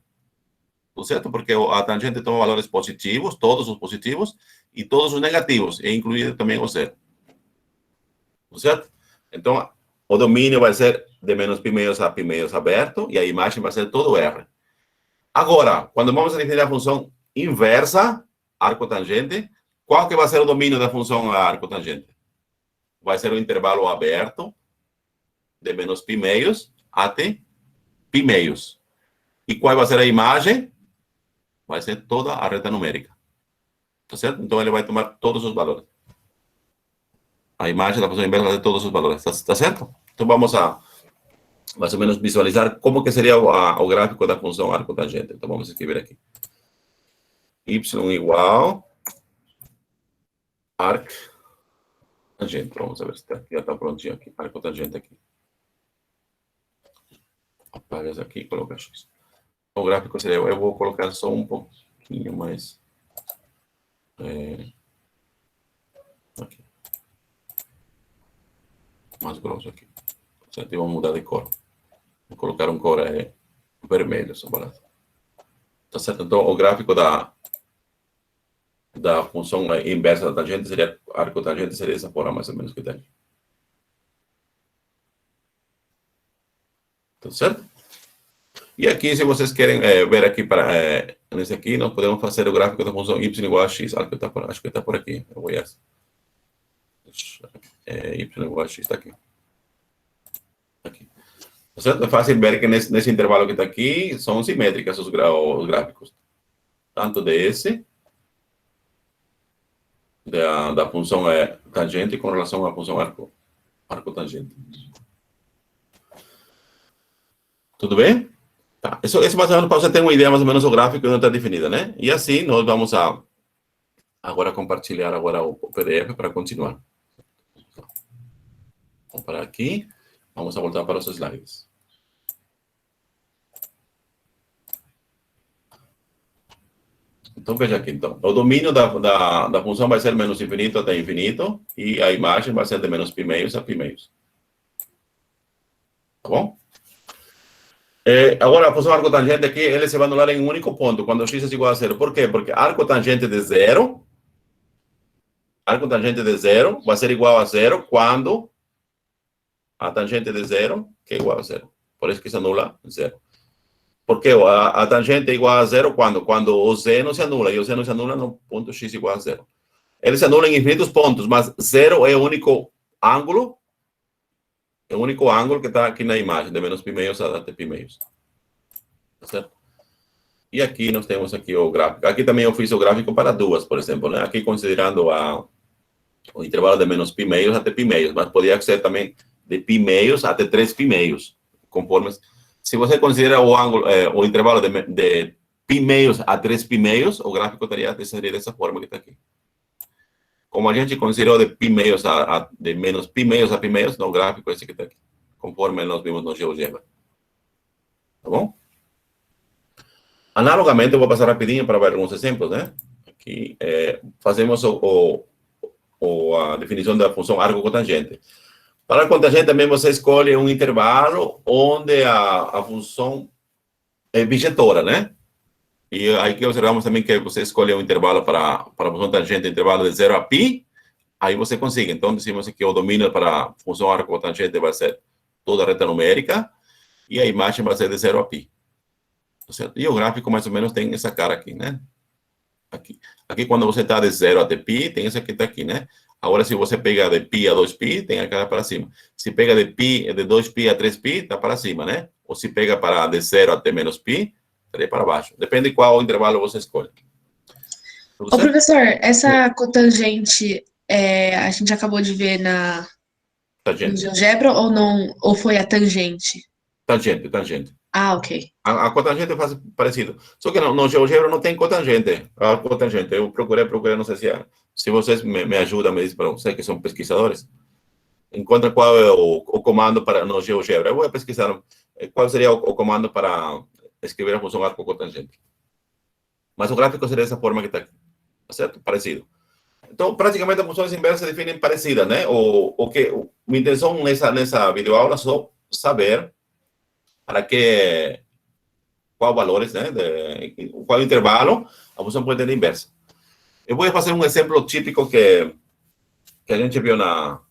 Tá certo? Porque a tangente toma valores positivos, todos os positivos, e todos os negativos, e incluído também o zero. Tá certo? Então, o domínio vai ser de menos pi meios a pi meios aberto, e a imagem vai ser todo R. Agora, quando vamos a definir a função inversa, arcotangente, qual que vai ser o domínio da função arcotangente? Vai ser o intervalo aberto de menos pi meios até pi meios. E qual vai ser a imagem? Vai ser toda a reta numérica. Tá certo? Então, ele vai tomar todos os valores. A imagem da função inversa vai ter todos os valores. Tá certo? Então, vamos a mais ou menos visualizar como que seria o gráfico da função arcotangente. Então, vamos escrever aqui. Y igual arc tangente. Vamos ver se já está prontinho aqui. Arcotangente aqui. Apaga isso aqui e coloca X. O gráfico seria, eu vou colocar só um pouquinho mais. Aqui. Mais grosso aqui. Certo? E vamos mudar de cor. Vou colocar um cor vermelho, só para. Tá certo? Então, o gráfico da função inversa da tangente seria, arcotangente seria essa forma mais ou menos que tem. Tá certo? E aqui, se vocês querem ver aqui, nesse aqui, nós podemos fazer o gráfico da função y igual a x. Acho que está por aqui. Eu vou essa. Y igual a x está aqui. Aqui. Tá certo? É fácil ver que nesse intervalo que está aqui, são simétricas os gráficos. Tanto desse, da função tangente com relação à função arcotangente. Tudo bem? Tá. Isso mais ou menos para você ter uma ideia mais ou menos do gráfico que não está definida, né? E assim, nós vamos agora compartilhar o PDF para continuar. Vamos parar aqui. Vamos voltar para os slides. Então, veja aqui. Então, o domínio da função vai ser menos infinito até infinito e a imagem vai ser de menos pi meios a pi meios. Tá bom? Agora, a função arcotangente aqui, ele se vai anular em um único ponto, quando x é igual a zero. Por quê? Porque arcotangente de zero vai ser igual a zero quando a tangente de zero, que é igual a zero. Por isso que se anula zero. Porque a tangente é igual a zero quando o seno se anula, e o seno se anula no ponto x igual a zero. Ele se anula em infinitos pontos, mas zero é o único ângulo que está aqui na imagem, de menos π meios a t π meios. Tá certo? E aqui nós temos aqui o gráfico. Aqui também eu fiz o gráfico para duas, por exemplo, né? Aqui considerando o intervalo de menos π meios a t π meios, mas poderia ser também de π meios até 3 π meios, conforme... Se você considera o ângulo, o intervalo de π meios a 3 π meios, o gráfico seria dessa forma que está aqui. Como a gente considerou de π meios de menos π meios a π meios, no gráfico esse que está aqui, conforme nós vimos no GeoGebra. Tá bom? Analogamente, eu vou passar rapidinho para ver alguns exemplos, né? Aqui, fazemos a definição da função arco-cotangente. Para a cotangente também você escolhe um intervalo onde a função é bijetora, né? E aí que observamos também que você escolhe um intervalo para a função tangente, intervalo de 0 a π, aí você consegue. Então, dizemos que o domínio para a função arco-cotangente vai ser toda a reta numérica e a imagem vai ser de 0 a π. Tá certo? E o gráfico mais ou menos tem essa cara aqui, né? Aqui quando você está de 0 a π, tem essa que está aqui, né? Agora, se você pega de π a 2π, tem a cara para cima. Se pega de 2π a 3π, está para cima, né? Ou se pega de 0 até menos π, estaria para baixo. Depende de qual intervalo você escolhe. Ô, professor, essa cotangente, a gente acabou de ver no GeoGebra ou não? Ou foi a tangente? Tangente. Ah, ok. A cotangente faz parecido. Só que no GeoGebra não tem cotangente. A cotangente, eu procurei, não sei se vocês me ajudam, me dizem para vocês que são pesquisadores, encontra qual é o comando para no GeoGebra. Eu vou pesquisar qual seria o comando para escrever a função arco-cotangente. Mas o gráfico seria dessa forma que está aqui. Tá certo? Parecido. Então, praticamente as funções inversas se definem parecidas, né? Minha intenção nessa videoaula é só saber qual valores, né? Qual intervalo a função pode ter inversa. Eu vou fazer um exemplo típico que a gente viu na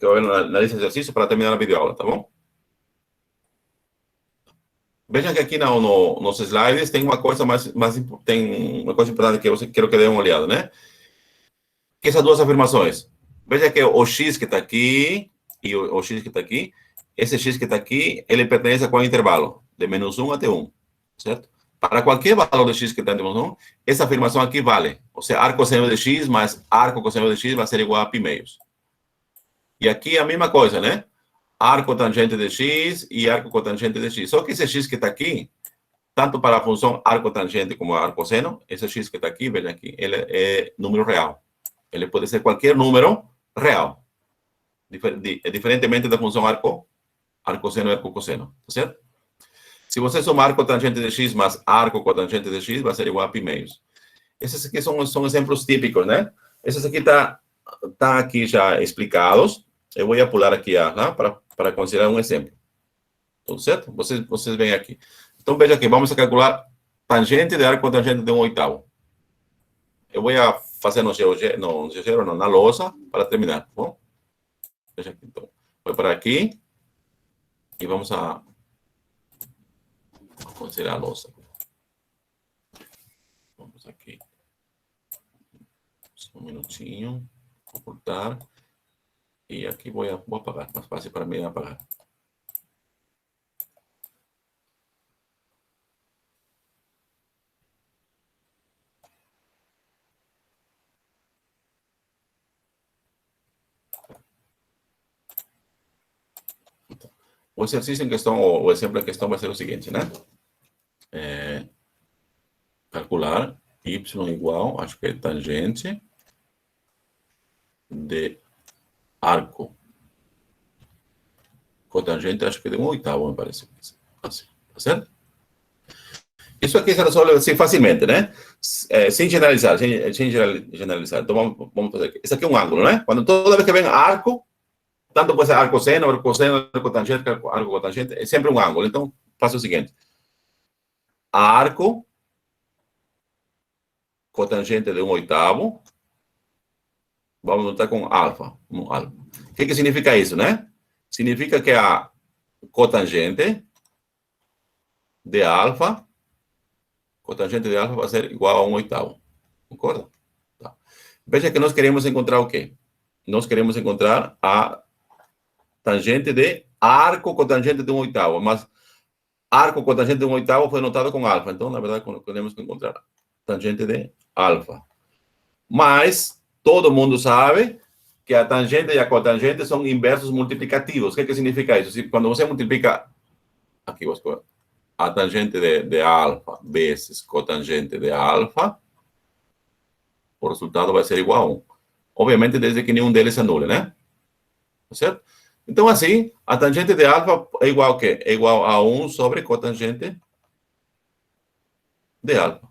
lista de exercícios para terminar a videoaula, tá bom? Vejam que aqui nos slides tem uma coisa tem uma coisa importante que eu quero que dê uma olhada, né? Que essas duas afirmações. Veja que o x que está aqui e o x que está aqui, esse x que está aqui, ele pertence a qual intervalo? De menos 1 até 1, certo? Para qualquer valor de x que está entre menos 1, essa afirmação aqui vale. Ou seja, arco-seno de x mais arco-cosseno de x vai ser igual a π meios. E aqui a mesma coisa, né? Arco-tangente de x e arco-cotangente de x. Só que esse x que está aqui, tanto para a função arco-tangente como arco-seno, esse x que está aqui, veja aqui, ele é número real. Ele pode ser qualquer número real. Diferentemente da função arco-seno e arco-cosseno. Tá certo? Se você somar arco-tangente de x mais arco-cotangente de x, vai ser igual a π meios. Esses aqui são exemplos típicos, né? Esses aqui tá aqui já explicados. Eu vou pular aqui para considerar um exemplo. Tudo certo? Vocês veem aqui. Então, veja aqui, vamos calcular tangente de arco-tangente de 1/8. Eu vou fazer na lousa para terminar, tá bom? Veja aqui, então. Vou para aqui e vamos considerar a lousa. Vamos aqui. Só um minutinho. Vou cortar. E aqui vou apagar. Mais fácil para mim apagar. Então, o exercício em questão, o exemplo em questão vai ser o seguinte, né? Calcular y igual, acho que é tangente de arco cotangente, acho que de 1/8, me parece. Assim, tá certo? Isso aqui se resolve assim facilmente, né? Sem generalizar, Então, vamos fazer aqui. Isso aqui é um ângulo, né? Toda vez que vem arco, tanto pode ser arco-seno, arco-cotangente, é sempre um ângulo. Então, faça o seguinte. Arco cotangente de 1/8, vamos notar com alfa. O que significa isso, né? Significa que a cotangente de alfa vai ser igual a 1/8. Concorda? Tá. Veja que nós queremos encontrar o quê? Nós queremos encontrar a tangente de arco cotangente de 1/8, mas arco cotangente de 1/8 foi notado com alfa. Então, na verdade, temos que encontrar tangente de alfa. Mas todo mundo sabe que a tangente e a cotangente são inversos multiplicativos. O que significa isso? Quando você multiplica aqui a tangente de alfa vezes cotangente de alfa, o resultado vai ser igual a 1. Obviamente, desde que nenhum deles anule, né? Certo? Então, assim, a tangente de alfa é igual a quê? É igual a 1 sobre cotangente de alfa.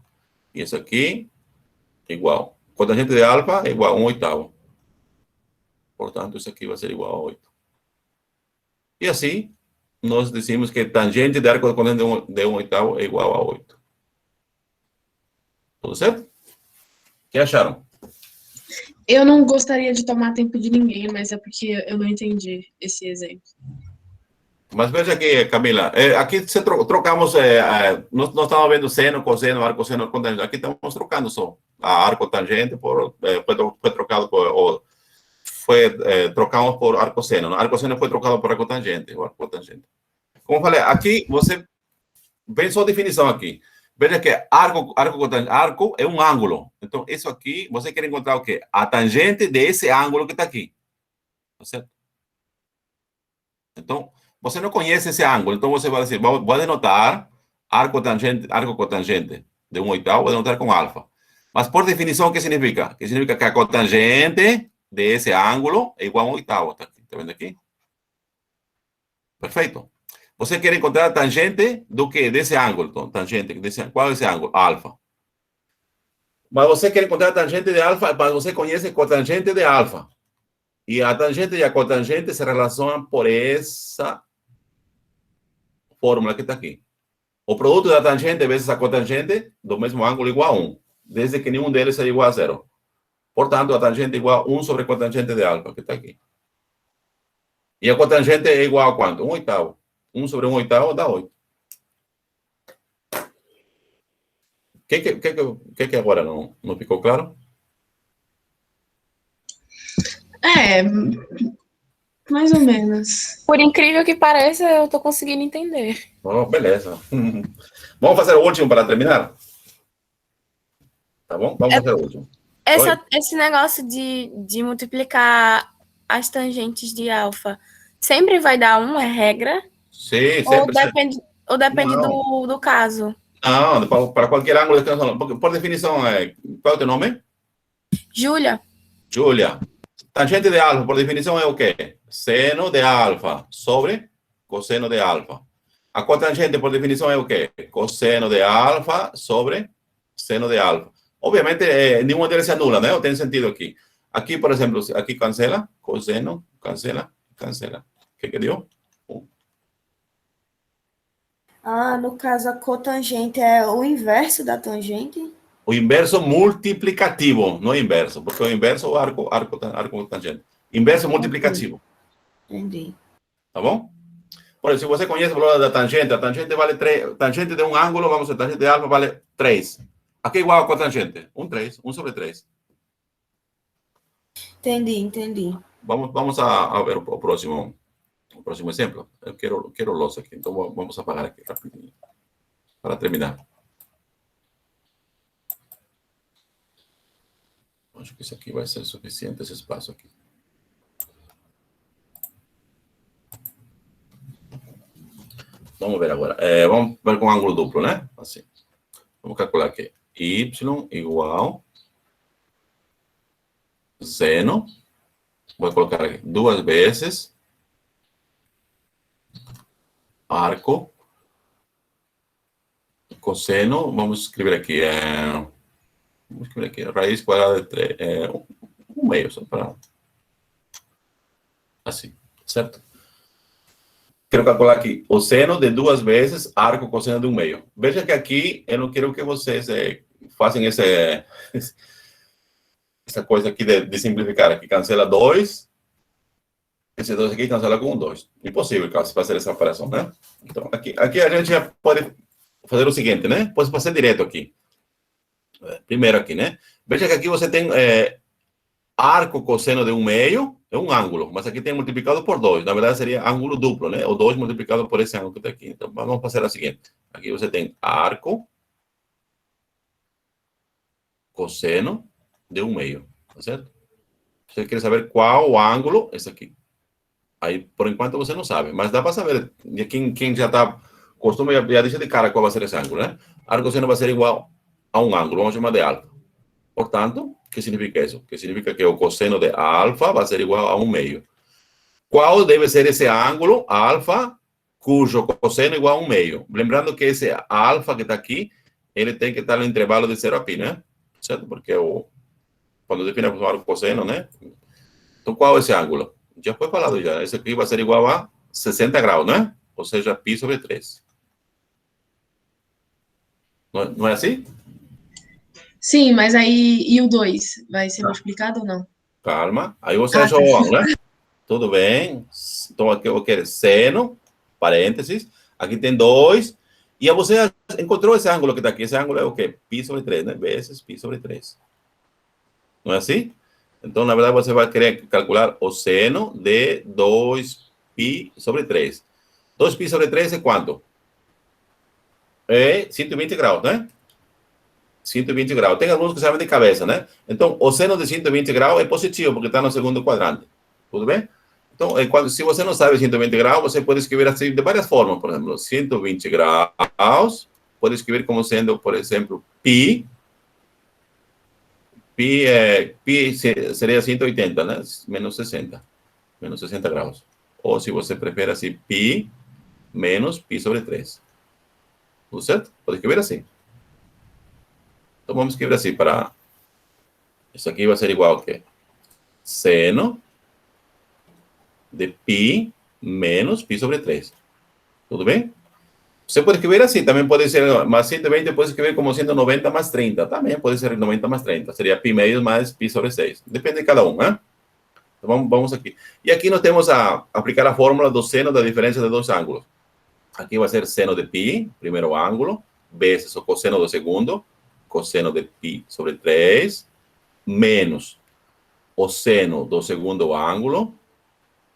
E isso aqui é igual. Cotangente de alfa é igual a 1/8. Portanto, isso aqui vai ser igual a 8. E assim, nós dizemos que tangente de arco cotangente de 1/8 é igual a 8. Tudo certo? O que acharam? Eu não gostaria de tomar tempo de ninguém, mas é porque eu não entendi esse exemplo. Mas veja aqui, Camila, aqui trocamos, nós estamos vendo seno, cosseno, arcosseno, cotangente. Aqui estamos trocando só a arcotangente foi trocado por, trocamos por arcosseno. O arcosseno foi trocado por arcotangente. Como falei, aqui você vem só a definição aqui. Veja que arco é um ângulo. Então, isso aqui, você quer encontrar o quê? A tangente desse ângulo que está aqui. Tá certo? Então, você não conhece esse ângulo. Então, você vai dizer, vou denotar arco cotangente de 1/8, vou denotar com alfa. Mas, por definição, o que significa? Que significa que a cotangente desse ângulo é igual a 1/8. Está vendo aqui? Perfeito. Você quer encontrar a tangente do quê? Desse ângulo. Então, tangente, qual é esse ângulo? Alfa. Mas você quer encontrar a tangente de alfa, mas você conhece a cotangente de alfa. E a tangente e a cotangente se relacionam por essa fórmula que está aqui. O produto da tangente vezes a cotangente do mesmo ângulo igual a 1, desde que nenhum deles é igual a 0. Portanto, a tangente é igual a 1 sobre a cotangente de alfa, que está aqui. E a cotangente é igual a quanto? 1/8. 1 sobre 1/8 dá 8. O que agora não ficou claro? Mais ou menos. Por incrível que pareça, eu tô conseguindo entender. Oh, beleza. Vamos fazer o último para terminar? Tá bom? Vamos fazer o último. Esse negócio de multiplicar as tangentes de alfa sempre vai dar 1, é regra? Sim, sempre. Ou depende do caso? Não, para qualquer ângulo de translação. Por definição, qual é o teu nome? Júlia. Júlia. Tangente de alfa, por definição, é o quê? Seno de alfa sobre cosseno de alfa. A cotangente, por definição, é o quê? Cosseno de alfa sobre seno de alfa. Obviamente, nenhuma delas se anula, né? Tem sentido aqui. Aqui, por exemplo, aqui cancela, cosseno, cancela. O que deu? No caso, a cotangente é o inverso da tangente? O inverso multiplicativo, não inverso, porque o inverso é o arco tangente. Inverso multiplicativo. Entendi. Tá bom? Por exemplo, se você conhece o valor da tangente, a tangente vale 3. Tangente de um ângulo, vamos dizer, tangente de alfa vale 3. Aqui é igual a cotangente. 1 sobre 3. Entendi. Vamos a ver o próximo exemplo. Eu quero louça aqui, então vamos apagar aqui rapidinho para terminar. Acho que isso aqui vai ser suficiente, esse espaço aqui. Vamos ver agora. Vamos ver com ângulo duplo, né? Assim. Vamos calcular aqui. Y igual seno. Vou colocar aqui 2 vezes arco cosseno. Vamos escrever aqui. Vamos escrever aqui. Raiz quadrada de 3. 1/2, só para... Assim, certo? quero calcular aqui o seno de 2 vezes arco cosseno de 1/2. Veja que aqui eu não quero que vocês façam essa coisa aqui de simplificar. Aqui cancela 2. Esse 2 aqui cancela com 2. Impossível fazer essa operação, né? Então, aqui a gente já pode fazer o seguinte, né? Pode fazer direto aqui. Primeiro aqui, né? Veja que aqui você tem arco cosseno de 1/2, é um ângulo, mas aqui tem multiplicado por 2. Na verdade, seria ângulo duplo, né? O 2 multiplicado por esse ângulo que está aqui. Então, vamos fazer o seguinte. Aqui você tem arco cosseno de 1/2, tá certo? Você quer saber qual o ângulo? Esse aqui. Aí, por enquanto, você não sabe, mas dá para saber. Quem já está costuma já deixa de cara qual vai ser esse ângulo, né? Arco cosseno vai ser igual a um ângulo, vamos chamar de alfa. Portanto, o que significa isso? Que significa que o cosseno de alfa vai ser igual a 1/2. Qual deve ser esse ângulo, alfa, cujo cosseno é igual a 1/2? Lembrando que esse alfa que está aqui, ele tem que estar no intervalo de 0 a π, né? Certo? Porque quando definimos o arco cosseno, né? Então, qual é esse ângulo? Já foi falado já. Esse aqui vai ser igual a 60 graus, né? Ou seja, π sobre 3. Não é assim? Sim, mas aí, e o 2? Vai ser multiplicado ou não? Calma. Aí você achou o ângulo, né? Tudo bem. Então, aqui eu quero seno, parênteses. Aqui tem 2. E aí você encontrou esse ângulo que está aqui. Esse ângulo é o quê? Π sobre 3, né? Vezes π sobre 3. Não é assim? Então, na verdade, você vai querer calcular o seno de 2π sobre 3. 2π sobre 3 é quanto? É 120 graus, né? 120 graus. Tem alunos que sabem de cabeça, né? Então, o seno de 120 graus é positivo, porque está no segundo quadrante. Tudo bem? Então, se você não sabe 120 graus, você pode escrever assim de várias formas. Por exemplo, 120 graus, pode escrever como sendo, por exemplo, π. Π seria 180, né? Menos 60. Menos 60 graus. Ou, se você prefere assim, π menos π sobre 3. Tudo certo? Pode escrever assim. Então, vamos escrever assim para... Isso aqui vai ser igual a quê? Seno de π menos π sobre 3. Tudo bem? Você pode escrever assim, também pode ser mais 120, pode escrever como sendo 90 mais 30. Também pode ser 90 mais 30. Seria π meio mais π sobre 6. Depende de cada um, né? Então, vamos aqui. E aqui nós temos a aplicar a fórmula do seno da diferença de dois ângulos. Aqui vai ser seno de π, primeiro ângulo, vezes o cosseno do segundo, cosseno de π sobre 3, menos o seno do segundo ângulo,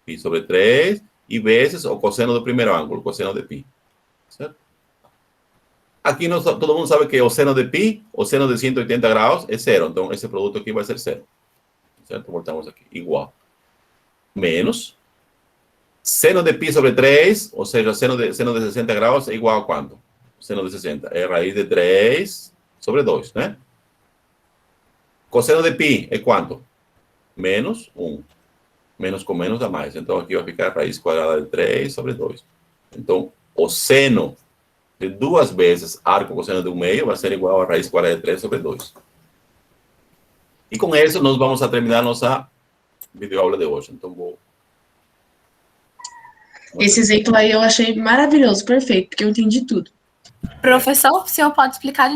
π sobre 3, e vezes o cosseno do primeiro ângulo, cosseno de π. Certo? Aqui todo mundo sabe que o seno de π, o seno de 180 graus, é zero. Então, esse produto aqui vai ser zero. Certo? Voltamos aqui. Igual. Menos. Seno de π sobre 3, ou seja, seno de 60 graus é igual a quanto? Seno de 60 é raiz de 3 sobre 2, né? Cosseno de π é quanto? Menos 1. Menos com menos dá mais. Então, aqui vai ficar raiz quadrada de 3 sobre 2. Então, o seno de 2 vezes arco cosseno de 1/2 vai ser igual a raiz quadrada de 3 sobre 2. E com isso, nós vamos a terminar nossa videoaula de hoje. Então, vou... Esse exemplo aí eu achei maravilhoso, perfeito, porque eu entendi tudo. Professor, o senhor pode explicar de novo?